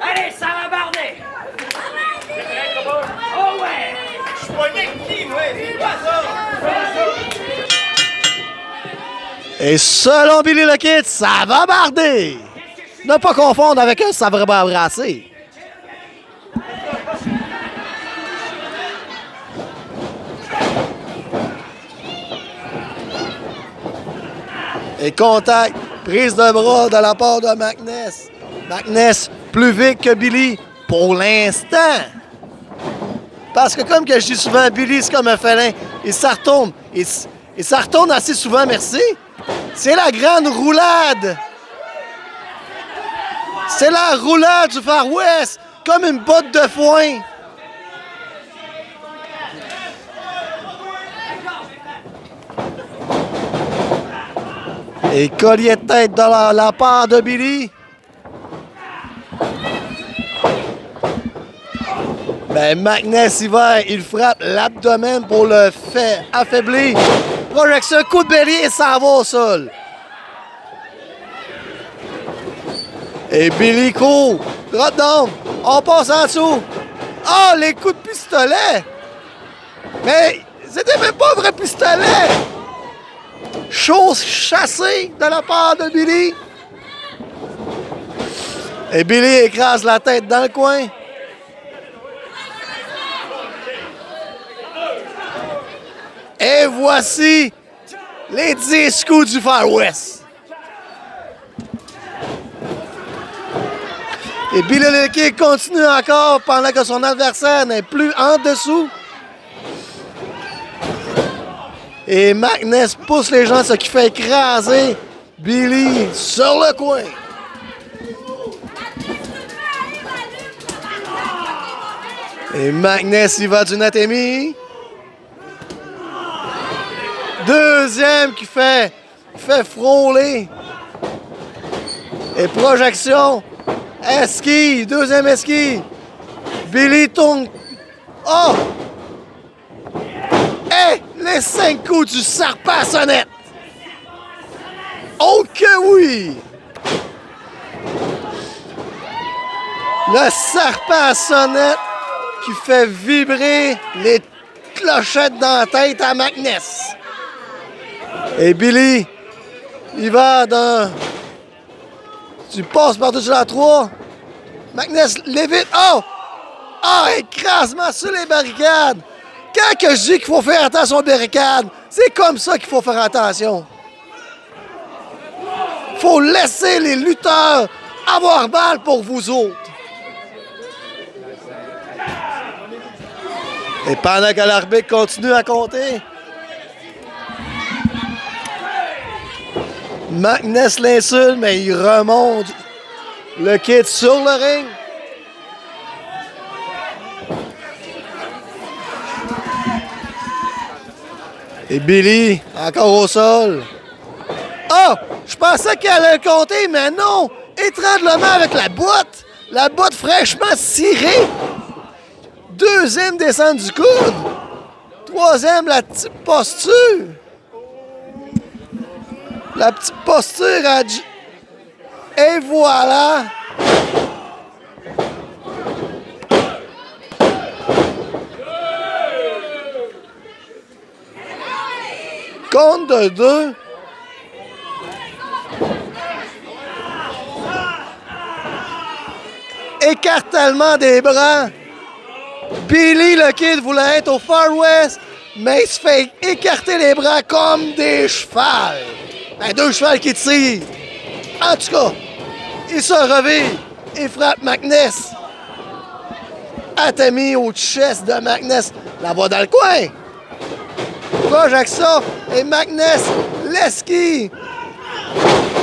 Allez, ça va barder! Oh ouais! Je suis poigné avec qui, ouais? C'est pas ça! Et selon Billy le Kid, ça va barder! Ne pas confondre avec un ça va brasser. Et contact Prise de bras de la part de Magnus. Magnus, plus vite que Billy, pour l'instant. Parce que comme que je dis souvent, Billy, c'est comme un félin. Il s'en retourne. Il s'en retourne assez souvent, merci. C'est la grande roulade. C'est la roulade du Far West, comme une botte de foin. Et collier de tête de la part de Billy. Ben, Magnus, il frappe l'abdomen pour le faire affaiblir. Projection, coup de bélier et ça va au sol. Et Billy court. Drop down. On passe en dessous. Ah, les coups de pistolet. Mais c'était même pas un vrai pistolet. Chose chassée de la part de Billy. Et Billy écrase la tête dans le coin. Et voici les 10 coups du Far West. Et Billy le Kid continue encore pendant que son adversaire n'est plus en dessous. Et Magnus pousse les gens, ce qui fait écraser Billy sur le coin. Et Magnus, il va du Natemi. Deuxième qui fait frôler. Et projection. Esquive. Deuxième esquive. Billy tourne. Oh! Et les 5 coups du serpent à sonnette. Oh que oui! Le serpent à sonnette qui fait vibrer les clochettes dans la tête à Magnus. Et Billy, il va dans... Tu passes par-dessus la 3. Magnus l'évite. Oh! Oh, écrasement sur les barricades. Quand que je dis qu'il faut faire attention aux barricades, c'est comme ça qu'il faut faire attention. Faut laisser les lutteurs avoir mal pour vous autres. Et pendant que l'arbitre continue à compter, Magnus l'insulte, mais il remonte le Kid sur le ring. Et Billy, encore au sol. Oh! Je pensais qu'elle allait le compter, mais non! Étranglement avec la botte. La botte fraîchement cirée. Deuxième descente du coude. Troisième, la petite posture. La petite posture à... Et voilà! Compte de 2. Écartèlement des bras. Billy le Kid voulait être au Far West, mais il se fait écarter les bras comme des chevals. Ben, 2 chevals qui tirent. En tout cas, il se revire et frappe Magnus. Atami au chest de Magnus. La voix dans le coin. Projection et Magnus l'esquive.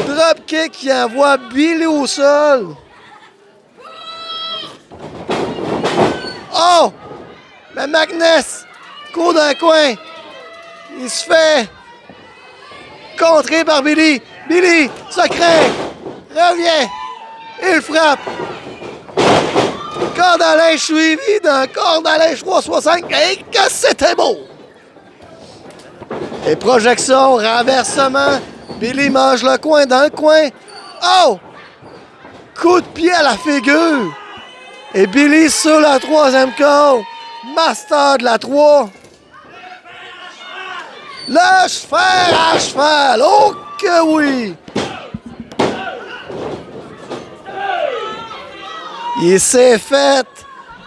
Dropkick qui envoie Billy au sol. Oh! Mais Magnus court dans le coin. Il se fait contrer par Billy. Billy se craint. Revient. Il frappe. Corde à linge suivi d'un corde à linge 360. Et que c'était beau! Et projection, renversement. Billy mange le coin dans le coin. Oh! Coup de pied à la figure. Et Billy sur la 3e corde. Master de la 3. Le cheval à cheval. Oh que oui! Il s'est fait.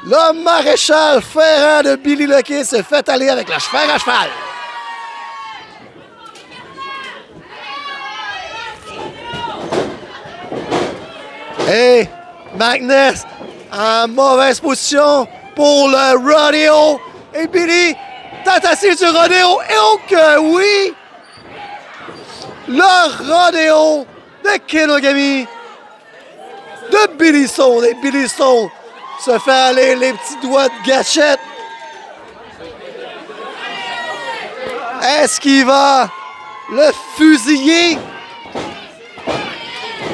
Le maréchal ferrant de Billy le Kid s'est fait aller avec la cheval à cheval. Et Magnus en mauvaise position pour le rodeo. Et Billy tente assez du rodeo. Et oh que oui! Le rodeo de Kenogami de Billy Stone. Et Billy Stone se fait aller les petits doigts de gâchette. Est-ce qu'il va le fusiller?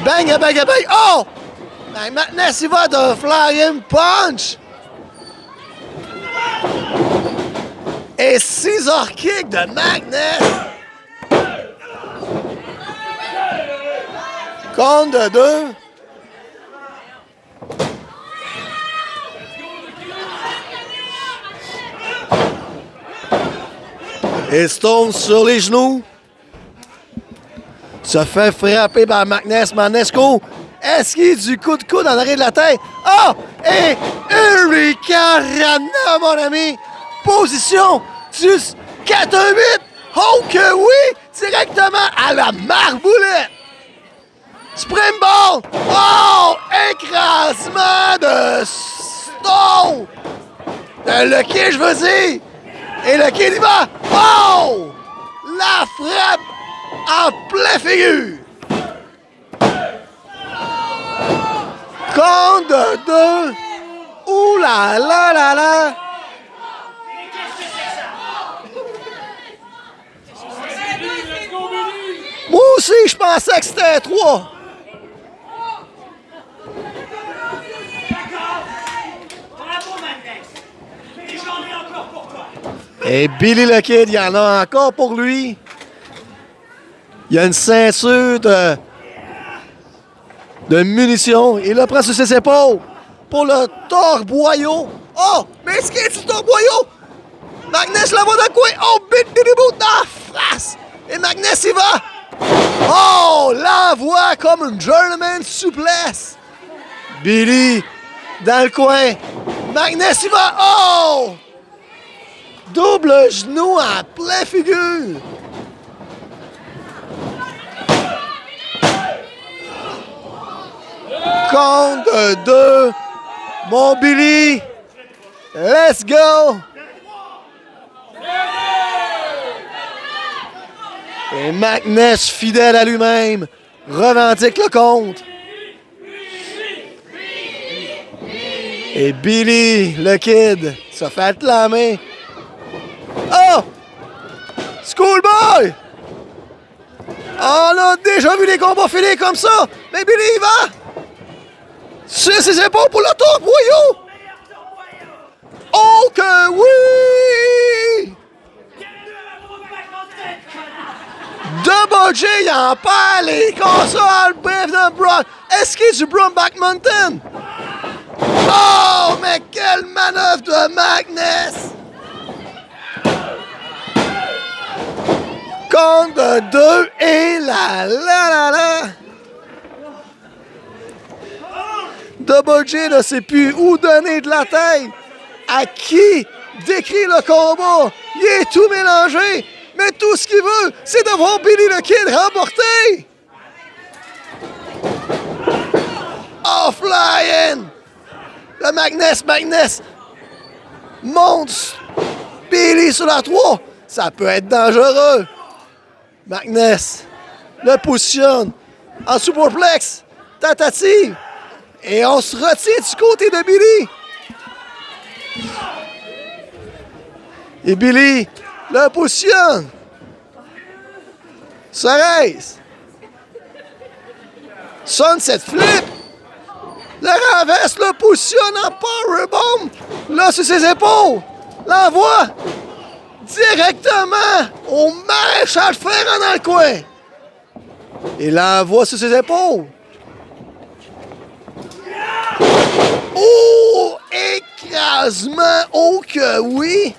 Bang, bang, bang! Oh! Ben, maintenant, il va de flying punch! Et scissor kick de Magnus! Compte de 2. Et Stone sur les genoux. Se fait frapper par Magnus Manesco. Esquive du coup de coude en arrière de la tête. Ah! Et Hurricanrana, mon ami. Position du 4-1-8. Oh que oui! Directement à la marboulette. Springboard. Oh! Écrasement de Stone. Le kid, je veux dire. Et le kid, il va. Oh! La frappe en plein figure. Compte de 2. Ouh là là là là. Moi aussi, je pensais que c'était 3. Et Billy le Kid, il y en a encore pour lui. Il y a une ceinture de munitions. Il le prend sur ses épaules pour le torboyau. Oh, mais est-ce qu'il est du torboyau? Magnus la voit dans le coin. Oh, Billy bout dans la face. Et Magnus, il va. Oh, l'envoie comme une German souplesse. Billy dans le coin. Magnus, il va. Oh! Double genou en plein figure. Compte de 2. Mon Billy. Let's go. Et Magnus, fidèle à lui-même, revendique le compte. Et Billy, le Kid, se fait acclamer. Oh! Schoolboy! On a déjà vu des combats filer comme ça! Mais Billy, il va! Sur ses épaules pour le torboyau! Oh que oui! Double J, il en perd les consoles! Bref de Brock! Est-ce qu'il est du Brombach Mountain? Oh, mais quelle manœuvre de Magnus! Compte de 2 et la. Double J ne sait plus où donner de la tête. À qui décrire le combat? Il est tout mélangé. Mais tout ce qu'il veut, c'est de voir Billy le Kid remporter. Oh, flying! Le Magnus monte Billy sur la 3. Ça peut être dangereux. Magnus le positionne en superplex. Tentative. Et on se retient du côté de Billy. Et Billy le positionne. Sarès. Sunset flip. Le renverse, le positionne en powerbomb. Là, sur ses épaules. L'envoie directement au maréchal Ferrand dans le coin. Et l'envoie sur ses épaules. Oh! Écrasement! Oh que oui!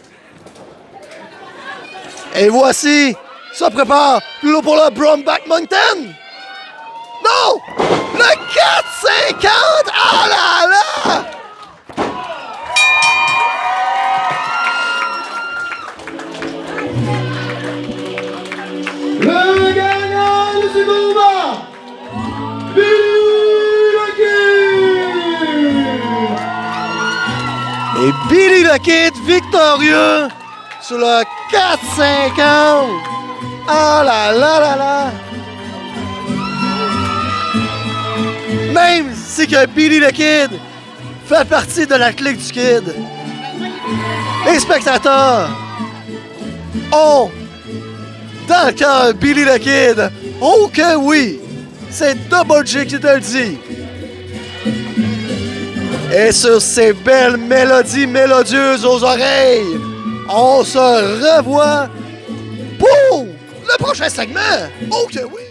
Et voici, ça prépare pour le Brombach Mountain. Non! Le 4,50! Ah là là! Le gagnant de ce combat, Billy le Kid! Et Billy the Kid victorieux sur le 4,50. Ah là là là là. Même si que Billy the Kid fait partie de la clique du Kid. Les spectateurs ont dans le cœur Billy the Kid. Oh que oui! C'est Double J qui te le dit. Et sur ces belles mélodies mélodieuses aux oreilles, on se revoit pour le prochain segment. Oh que oui!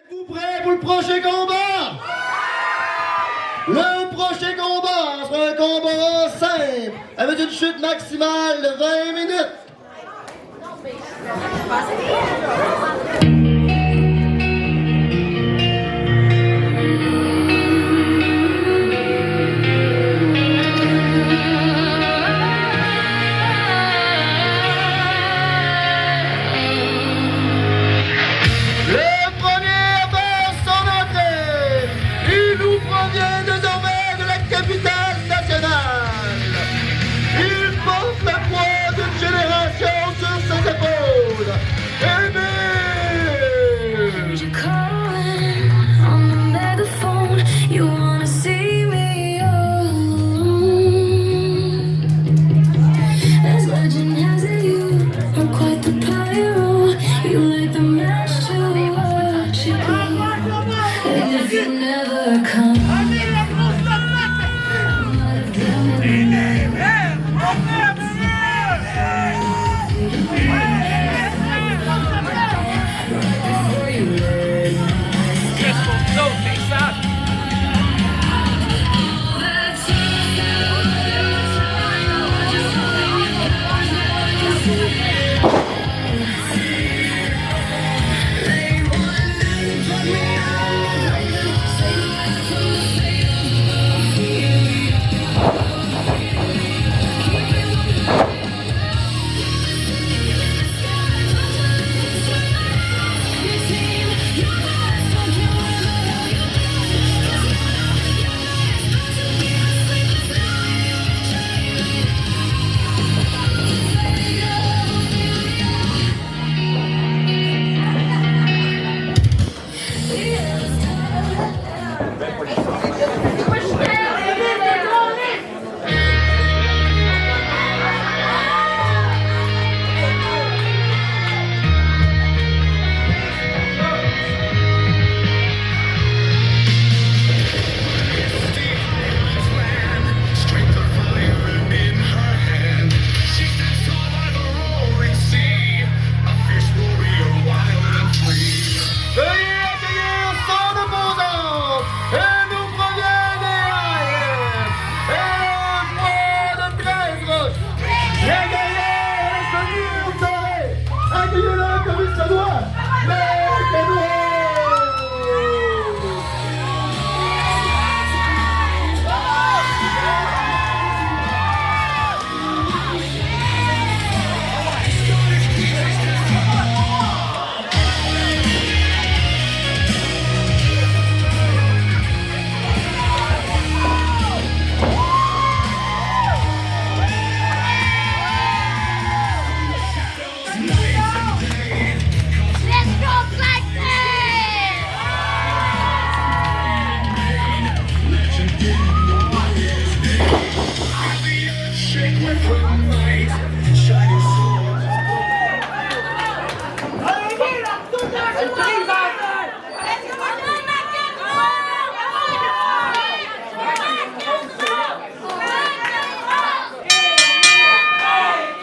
Êtes-vous prêts pour le prochain combat? Le prochain combat sera un combat simple, avec une chute maximale de 20 minutes.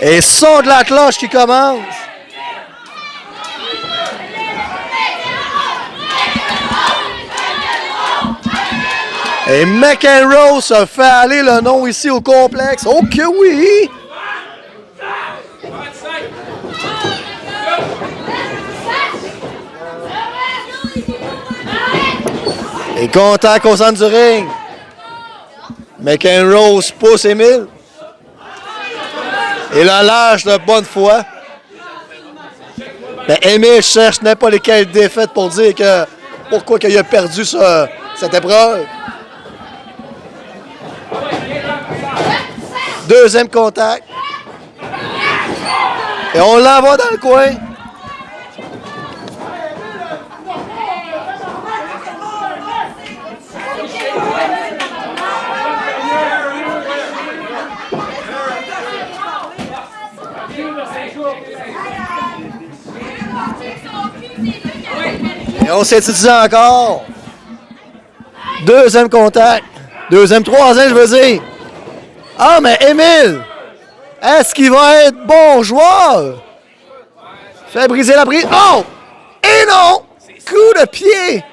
Et son de la cloche qui commence. Et McEnroe se fait aller le nom ici au complexe. Oh que oui! Et contact au centre du ring. McEnroe pousse Émile. Et la lâche de bonne foi. Mais Émile cherche n'importe quelle défaite pour dire que pourquoi il a perdu cette épreuve. Deuxième contact. Et on l'envoie dans le coin. Et on s'étudie encore. Deuxième contact. Deuxième, troisième, je veux dire. Ah, mais Émile, est-ce qu'il va être bon joueur? Fait briser la prise. Oh! Et non! Coup de pied!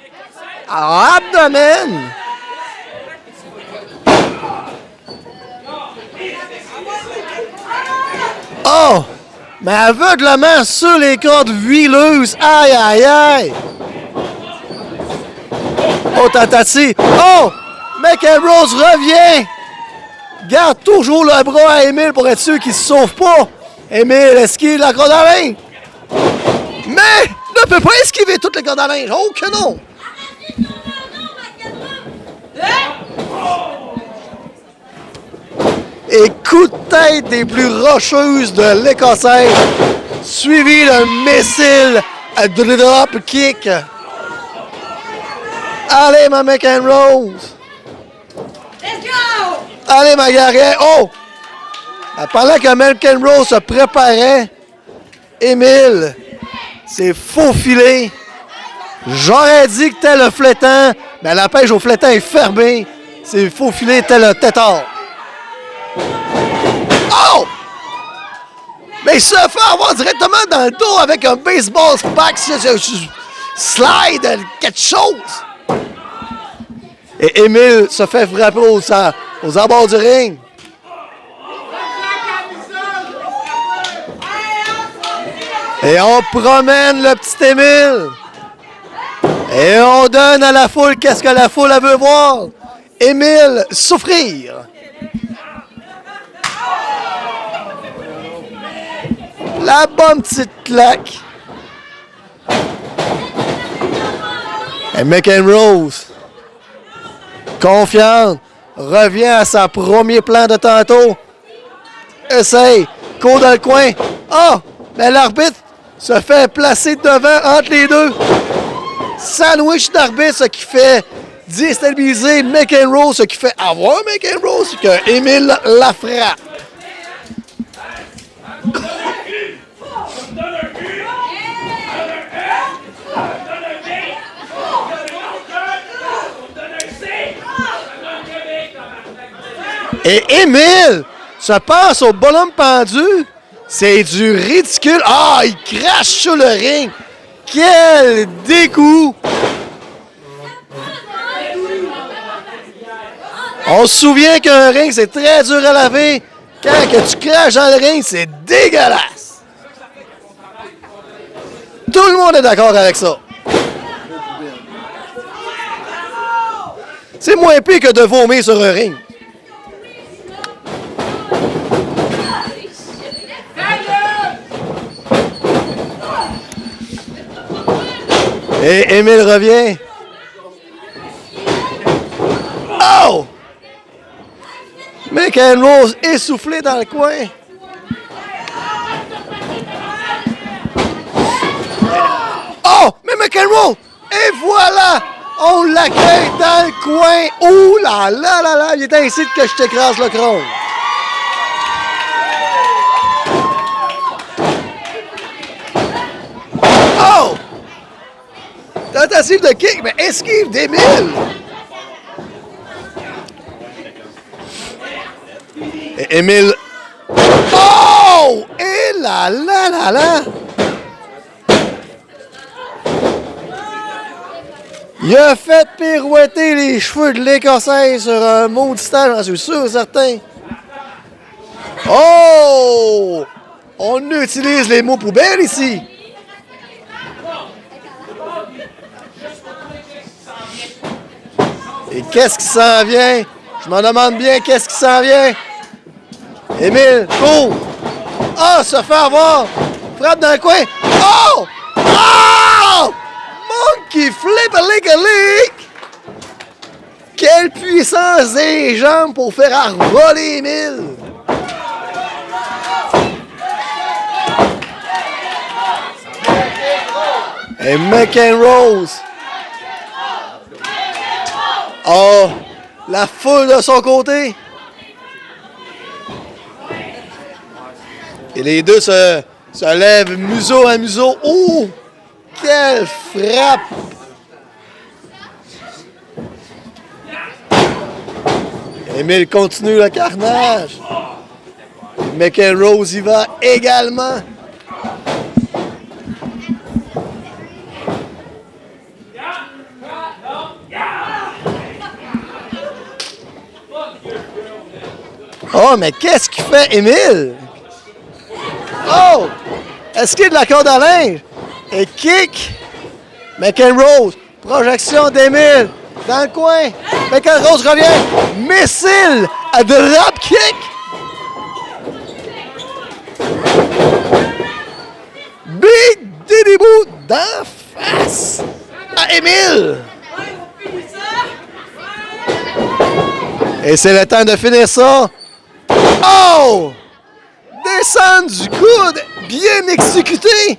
À abdomen! Oh! Mais aveuglement sur les cordes huileuses. Aïe, aïe, aïe! Oh, tentative. Oh! McEnroe revient! Garde toujours le bras à Émile pour être sûr qu'il ne se sauve pas. Émile esquive la corde à linge. Mais ne peut pas esquiver toutes les cordes à linge. Oh que non! Et coup de tête des plus rocheuses de l'Écossaise, suivi d'un missile à drop kick. Allez, ma McEnroe! Let's go! Allez, ma guerrière! Oh! Pendant que McEnroe se préparait, Émile s'est faufilé. J'aurais dit que tel le flétan, mais la pêche au flétan est fermée. C'est faufilé tel un tétard. Oh! Mais il se fait avoir directement dans le dos avec un baseball pack slide, quelque chose. Et Émile se fait frapper aux abords du ring. Et on promène le petit Émile. Et on donne à la foule qu'est-ce que la foule elle veut voir. Émile souffrir. La bonne petite claque. Et McEnroe, confiante, revient à son premier plan de tantôt. Essaye, court dans le coin. Ah! Mais l'arbitre se fait placer devant entre les deux. Sandwich d'arbitre, ce qui fait déstabiliser McEnroe, ce qui fait avoir McEnroe, c'est que Émile la frappe. Et Émile se passe au bonhomme pendu. C'est du ridicule. Ah, il crache sur le ring. Quel dégoût. On se souvient qu'un ring, c'est très dur à laver. Quand que tu craches dans le ring, c'est dégueulasse. Tout le monde est d'accord avec ça. C'est moins pire que de vomir sur un ring. Et Émile revient. Oh! McEnroe essoufflé dans le coin. Oh! Mais McEnroe! Et voilà! On l'accueille dans le coin. Oh là là là là! Il est ainsi que je t'écrase le crâne. Oh! Tentative de kick, mais esquive d'Émile. Et Émile. Oh! Et là là là là! Il a fait pirouetter les cheveux de l'Écossaise sur un maudit stage, j'en suis sûr certain. Oh! On utilise les mots poubelles ici. Et qu'est-ce qui s'en vient? Je me demande bien qu'est-ce qui s'en vient. Émile, cours! Ah, se fait avoir! Frappe dans le coin! Oh! Oh! Monkey flip a lick a lick! Quelle puissance des jambes pour faire envoler Émile! Et McEnroe. Oh, la foule de son côté. Et les deux se lèvent museau à museau. Oh, quelle frappe! Émile continue le carnage. McEnroe y va également. Oh, mais qu'est-ce qu'il fait, Émile? Oh! Est-ce qu'il y a de la corde à linge? Et kick! McEnroe, projection d'Émile dans le coin. McEnroe revient. Missile à drop kick. Big Diddy Boo d'en face à Émile. Et c'est le temps de finir ça. Oh! Descendre du coude, bien exécuté.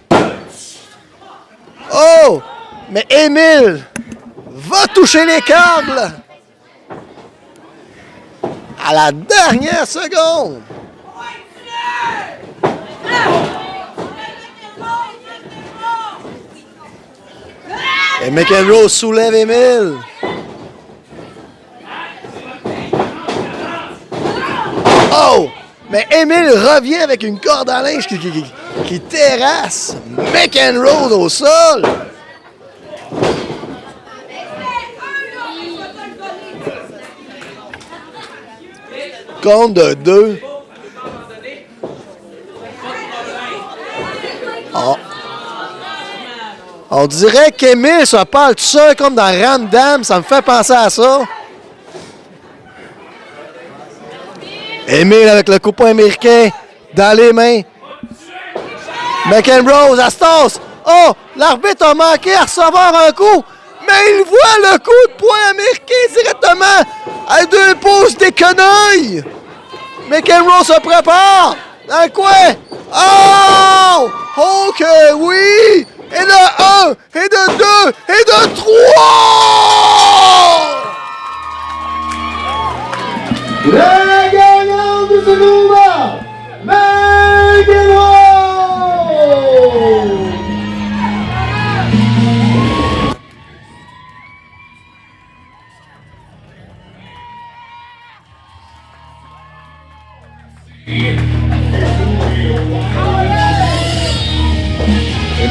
Oh! Mais Émile va toucher les câbles à la dernière seconde. Et McEnroe soulève Émile. Oh! Mais Émile revient avec une corde à linge qui terrasse McEnroe au sol. Compte de 2. Oh. On dirait qu'Émile se parle tout seul comme dans Ramdam. Ça me fait penser à ça. Émile avec le coupon américain dans les mains. McEnroe, Astos. Oh, l'arbitre a manqué à recevoir un coup. Mais il voit le coup de poing américain directement à 2 pouces des quenouilles. McEnroe se prépare dans le coin. Oh! OK, oui! Et de 1, et de 2, et de 3! La gagnante de ce combat, McEnroe!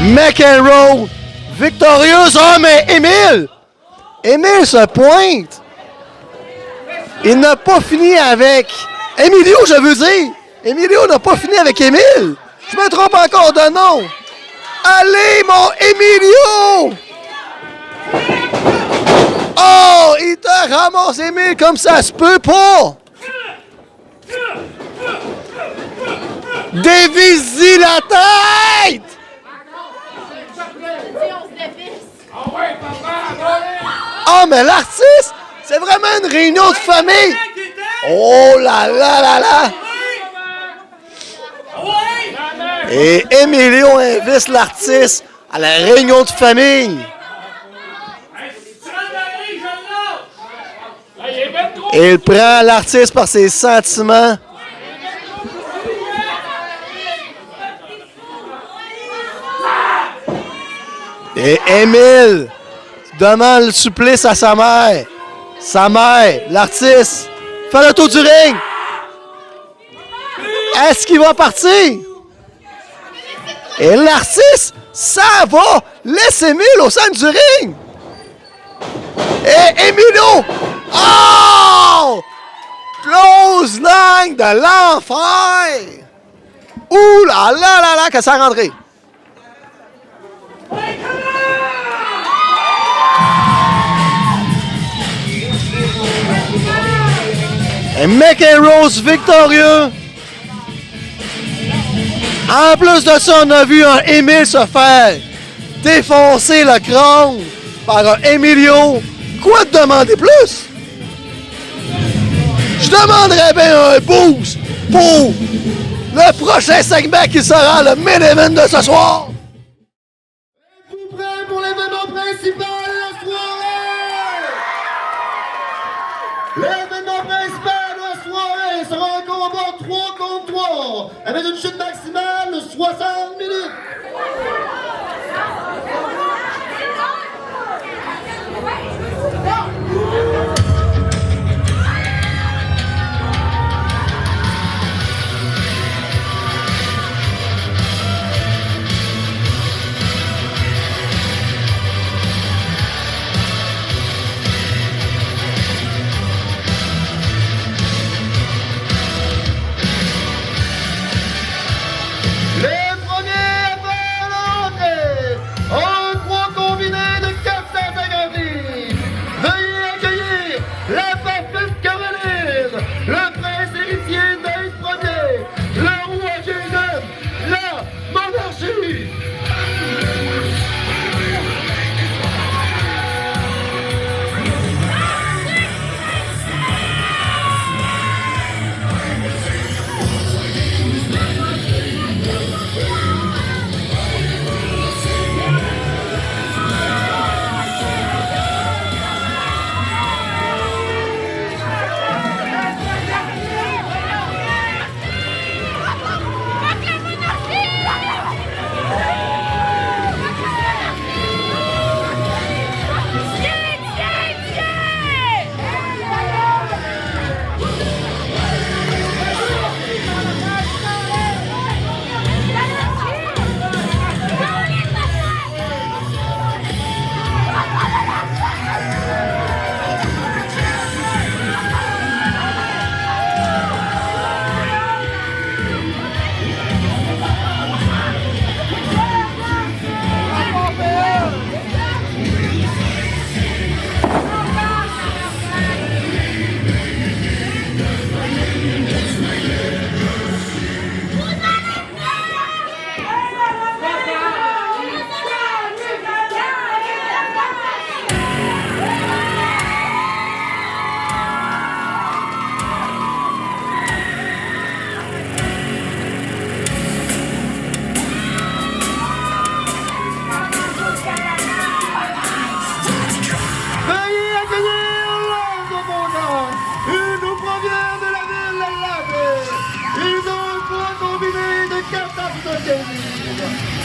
McEnroe victorieuse. Oh, mais Émile se pointe. Il n'a pas fini avec Emilio, je veux dire. Emilio n'a pas fini avec Émile. Je me trompe encore de nom. Allez, mon Emilio! Oh, il te ramasse, Émile, comme ça se peut pas. Dévise la tête! Oh, mais l'artiste, c'est vraiment une réunion de famille. Oh là là là là! Et Emilio invite l'artiste à la réunion de famille. Et il prend l'artiste par ses sentiments. Et Émile demande le supplice à sa mère. Sa mère, l'artiste, fait le tour du ring. Est-ce qu'il va partir? Et l'artiste, ça va, laisse Émile au centre du ring. Et Emilio, oh! Close line de l'enfer. Ouh là là là là, que ça a rentré. Et McEnroe victorieux. En plus de ça, on a vu un Émile se faire défoncer le crâne par un Emilio. Quoi te demander plus? Je demanderais bien un boost pour le prochain segment qui sera le main event de ce soir. Êtes-vous prêts fort avec une chute maximale de 60 minutes.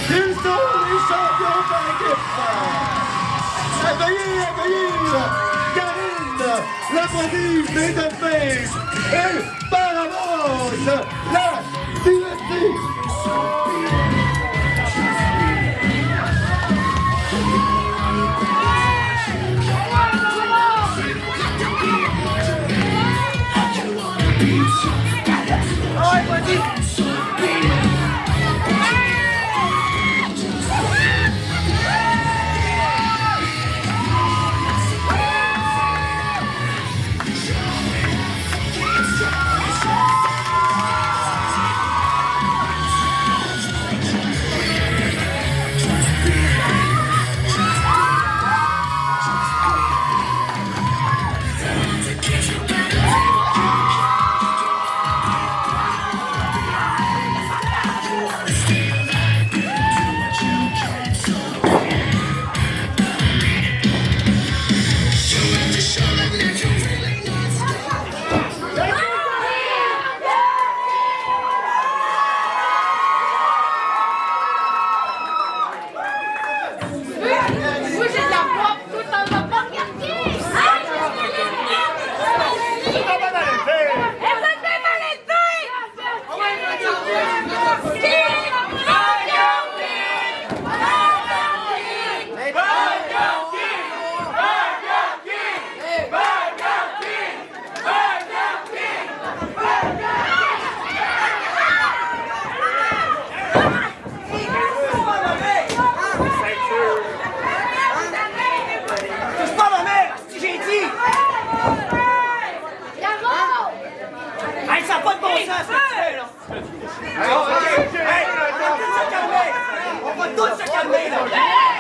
Ils sont les champions par équipe. Accueillir Karine, la prodige des Delphins, et Barabos, la dynastie.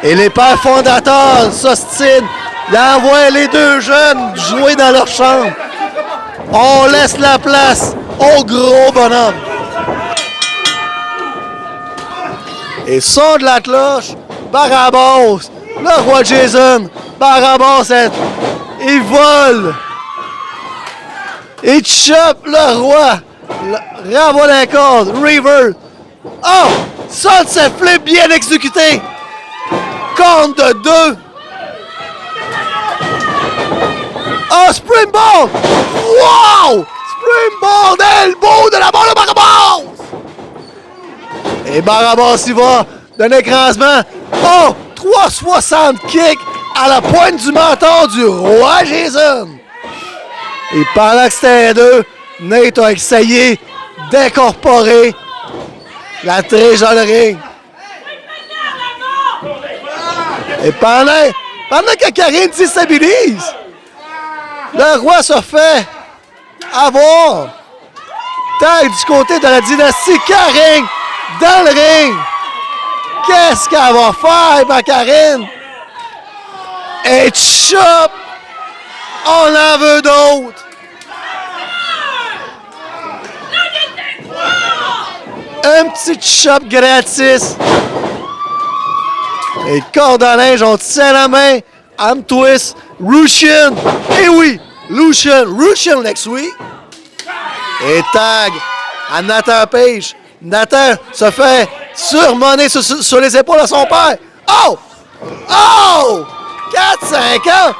Et les pères fondateurs s'ostinent. Ils envoient les deux jeunes jouer dans leur chambre. On laisse la place au gros bonhomme. Et son de la cloche, Barabas, le roi Jason, Barabas, il vole. Il chope le roi. Renvoie la corde. Reaver. Oh! Sunset flip bien exécuté. Compte de 2. Oh, springboard! Wow! Springboard elbow de la balle de Barabas! Et Barabas y va d'un écrasement. Oh! 360 kick à la pointe du menton du roi Jason. Et pendant que c'était 2, Nate a essayé d'incorporer la triche dans le ring. Et pendant que Karine déstabilise, le roi se fait avoir. Tag du côté de la dynastie Karine dans le ring. Qu'est-ce qu'elle va faire, ma Karine? Et chop! On en veut d'autres. Un petit chop gratis. Et corde à linge, on tient la main. Arm twist. Russian. Et oui, Russian next week. Et tag à Nathan Page. Nathan se fait surmonner sur les épaules de son père. Oh! Oh! 4-5 ans!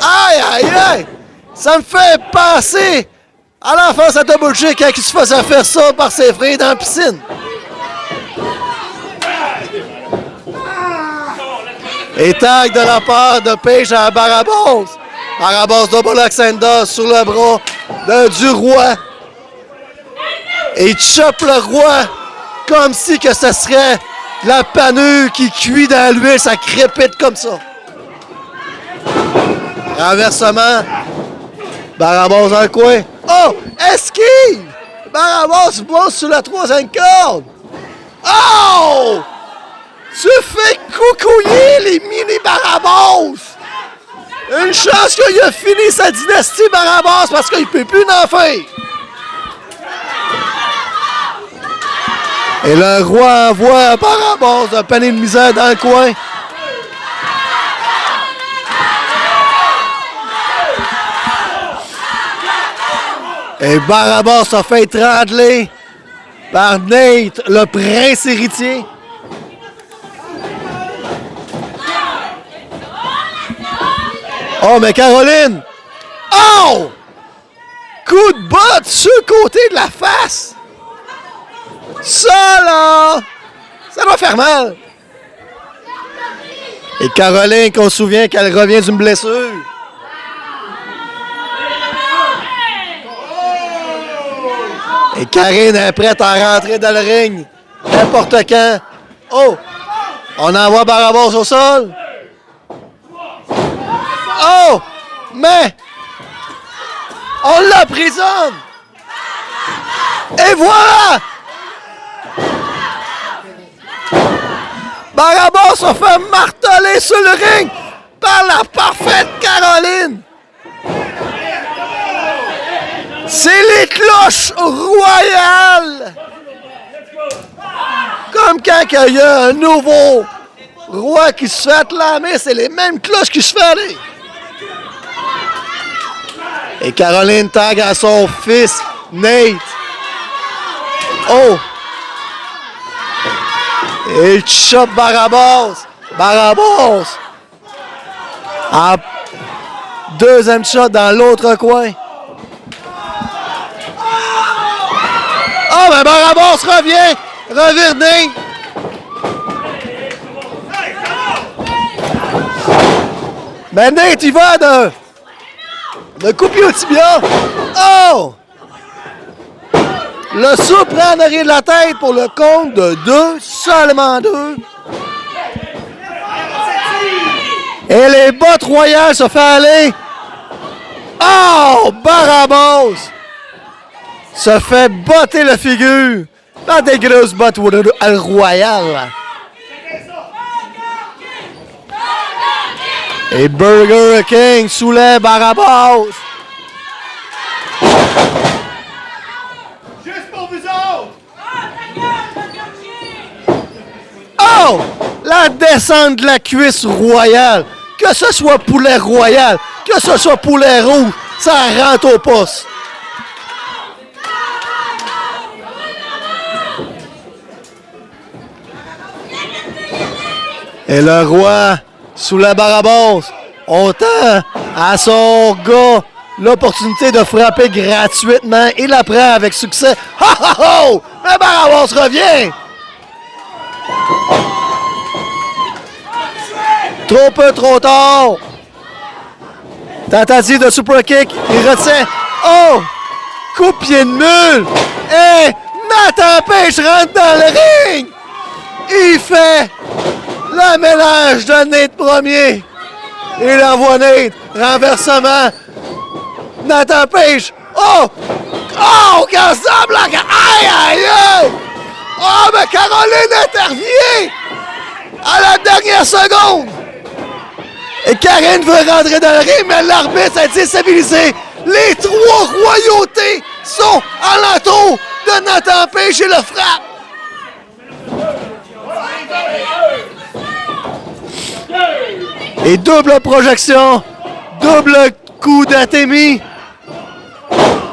Aïe, aïe, aïe! Ça me fait penser à l'enfance à Double J quand il se faisait faire ça par ses frères dans la piscine. Et tag de la part de Page à Barabas. Barabas double Alexander sur le bras du roi. Et il chope le roi comme si que ce serait la panure qui cuit dans l'huile, ça crépite comme ça. Renversement. Barabas dans le coin. Oh! Esquive! Barabas monte sur la troisième corde. Oh! Tu fais coucouiller les mini Barabas! Une chance qu'il a fini sa dynastie Barabas parce qu'il ne peut plus en faire. Et le roi envoie Barabas d'un panier de misère dans le coin. Et Barabas se fait étrangler par Nate, le prince héritier. Oh, mais Caroline! Oh! Coup de botte sur le côté de la face! Ça, là! Ça doit faire mal! Et Caroline, qu'on se souvient qu'elle revient d'une blessure. Et Karine est prête à rentrer dans le ring. N'importe quand. Oh! On envoie Barabas au sol. Oh! Mais! On l'emprisonne! Et voilà! Barabas se fait marteler sur le ring par la parfaite Caroline! C'est les cloches royales! Comme quand il y a un nouveau roi qui se fait acclamer, c'est les mêmes cloches qui se font aller. Et Caroline tag à son fils, Nate. Oh! Et chope Barabas. Barabas. En deuxième shot dans l'autre coin. Oh, mais Barabas revient. Revire Nate. Mais Nate, il va de couper au tibia. Oh! Le sou prend en arrière de la tête pour le compte de 2, seulement 2. Et les bottes royales se font aller. Oh! Barabas se fait botter la figure dans des grosses bottes royales. Et Burger King soulève Barabas. Juste pour vous autres! Oh! La descente de la cuisse royale. Que ce soit poulet royal, que ce soit poulet rouge, ça rentre au poste. Et le roi, sous la barre basse, on tend à son gars l'opportunité de frapper gratuitement. Il la prend avec succès. Ha ha ha! La barre basse revient! Trop peu, trop tard! Tentative de super kick, il retient. Oh! Coup de pied de mule! Et Nathan Page rentre dans le ring! Il fait le mélange de Nate premier. Il envoie Nate. Renversement. Nathan Page. Oh! Oh! Casse la blague! Aïe, aïe, aïe! Oh, mais Caroline intervient! À la dernière seconde! Et Karine veut rentrer dans le ring, mais l'arbitre a déstabilisé. Les trois royautés sont alentour de Nathan Page et le frappe. Et double projection, double coup d'Athémie.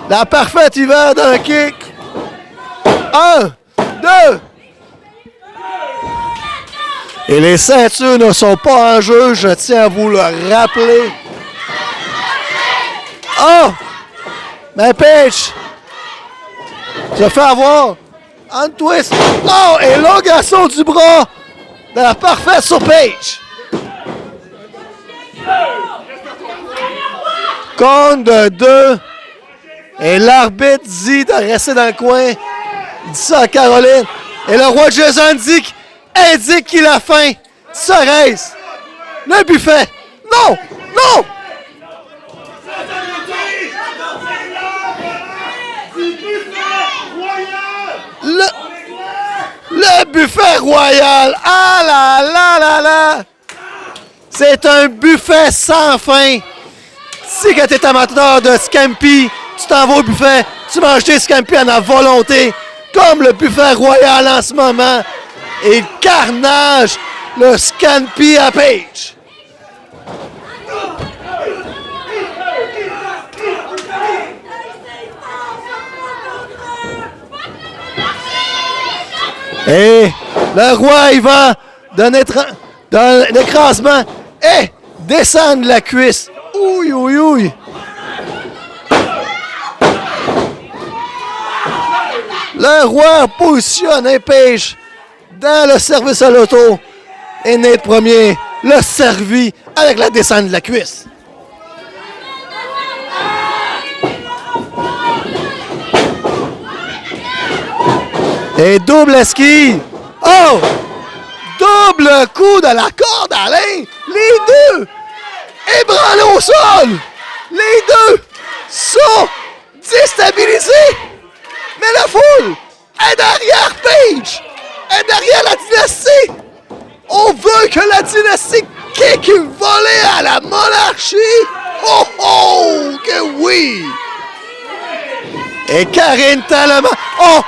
La parfaite hiver d'un kick. 1, 2. Et les ceintures ne sont pas en jeu, je tiens à vous le rappeler. Oh! Mais Page se fait avoir. En twist. Oh! Et l'élongation du bras de la parfaite sur Page. Compte de 2. Et l'arbitre dit de rester dans le coin. Il dit ça à Caroline. Et le roi Jason indique qu'il a faim. Serait-ce le buffet? Non! Non! Le buffet royal! Ah là là là là! C'est un buffet sans fin! Si quand tu es amateur de Scampi, tu t'en vas au buffet, tu manges tes Scampi en volonté, comme le buffet royal en ce moment. Et carnage, le Scampi à Page. Et le roi, il va d'un écrasement et descendre la cuisse. Ouille, ouille, ouille. Le roi positionne Page dans le service à l'auto. Et Nate premier le servit avec la descente de la cuisse. Et double esquive. Oh! Double coup de la corde à Alain. Les deux ébranlés au sol. Les deux sont déstabilisés. Mais la foule est derrière Page. Est derrière la dynastie. On veut que la dynastie kick volée à la monarchie. Oh oh! Que oui! Et Karine tellement... Oh!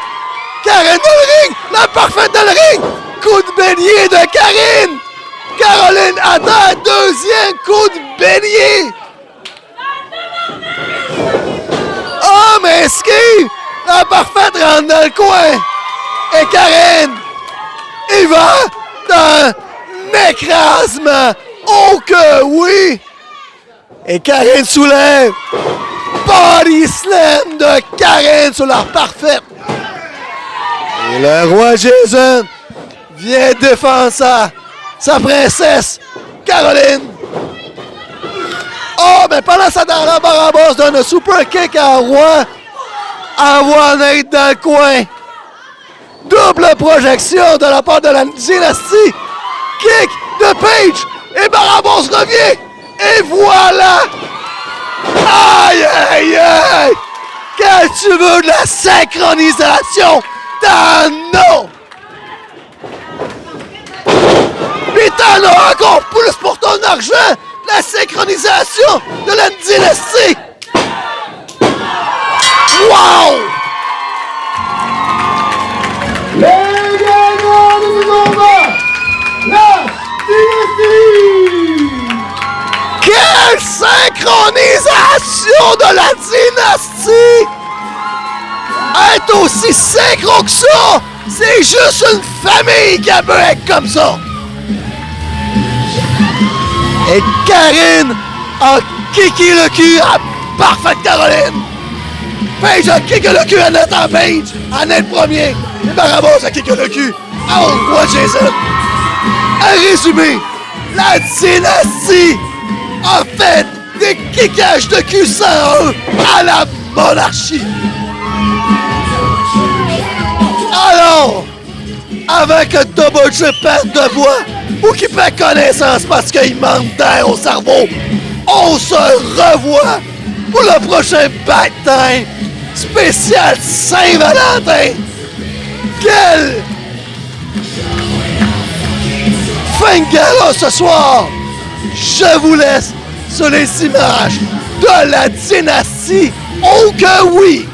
Karine dans le ring! La parfaite dans le ring! Coup de beignet de Karine! Caroline attend un deuxième coup de beignet! Oh, mais esquive! La parfaite rentre dans le coin! Et Karine! Il va d'un écrasement! Oh que oui! Et Karine soulève! Body slam de Karine sur la parfaite! Et le roi Jason vient défendre sa princesse, Caroline. Oh, mais pendant ça, dans la Barabas donne un super kick à roi. Envoie Nate dans le coin. Double projection de la part de la dynastie. Kick de Page. Et Barabas revient. Et voilà. Aïe, aïe, aïe. Quand tu veux de la synchronisation, t'en as! Puis t'en as encore plus pour ton argent! La synchronisation de la dynastie! Wow! Les gagnants de ce combat, la dynastie! Quelle synchronisation de la dynastie! Être aussi synchro que ça, c'est juste une famille qui peut être comme ça! Et Karine a kické le cul à Parfaite Caroline. Paige a kické le cul à Nathan Page. Annette premier. Et Barabas a kické le cul à Roi Jason. À résumer, la dynastie a fait des kickages de cul 101 à la monarchie. Alors, avant que Double J perde de voix ou qu'il perd connaissance parce qu'il manque d'air au cerveau, on se revoit pour le prochain Back Time spécial Saint-Valentin. Quel fin de gala ce soir! Je vous laisse sur les images de la dynastie. Oh que oui!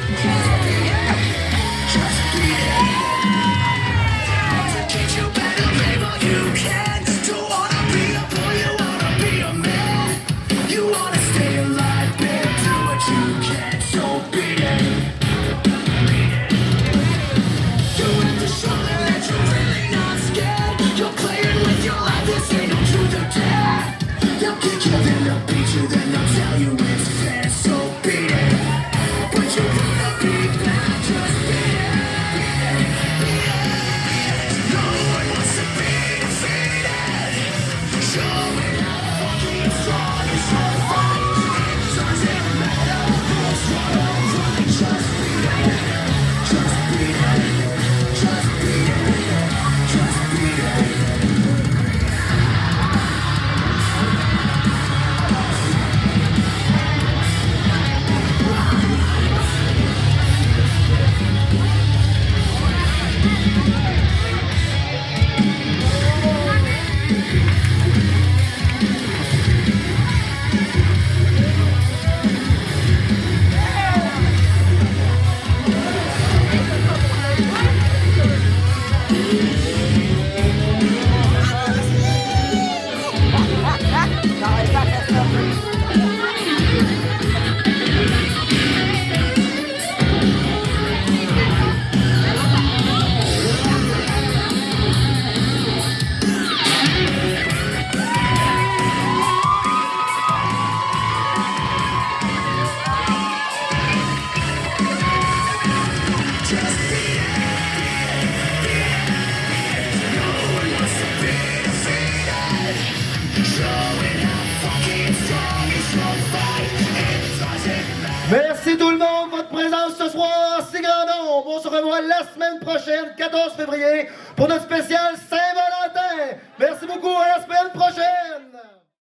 Merci tout le monde, votre présence ce soir, si grand nombre. On se revoit la semaine prochaine, 14 février, pour notre spécial Saint-Valentin. Merci beaucoup, à la semaine prochaine.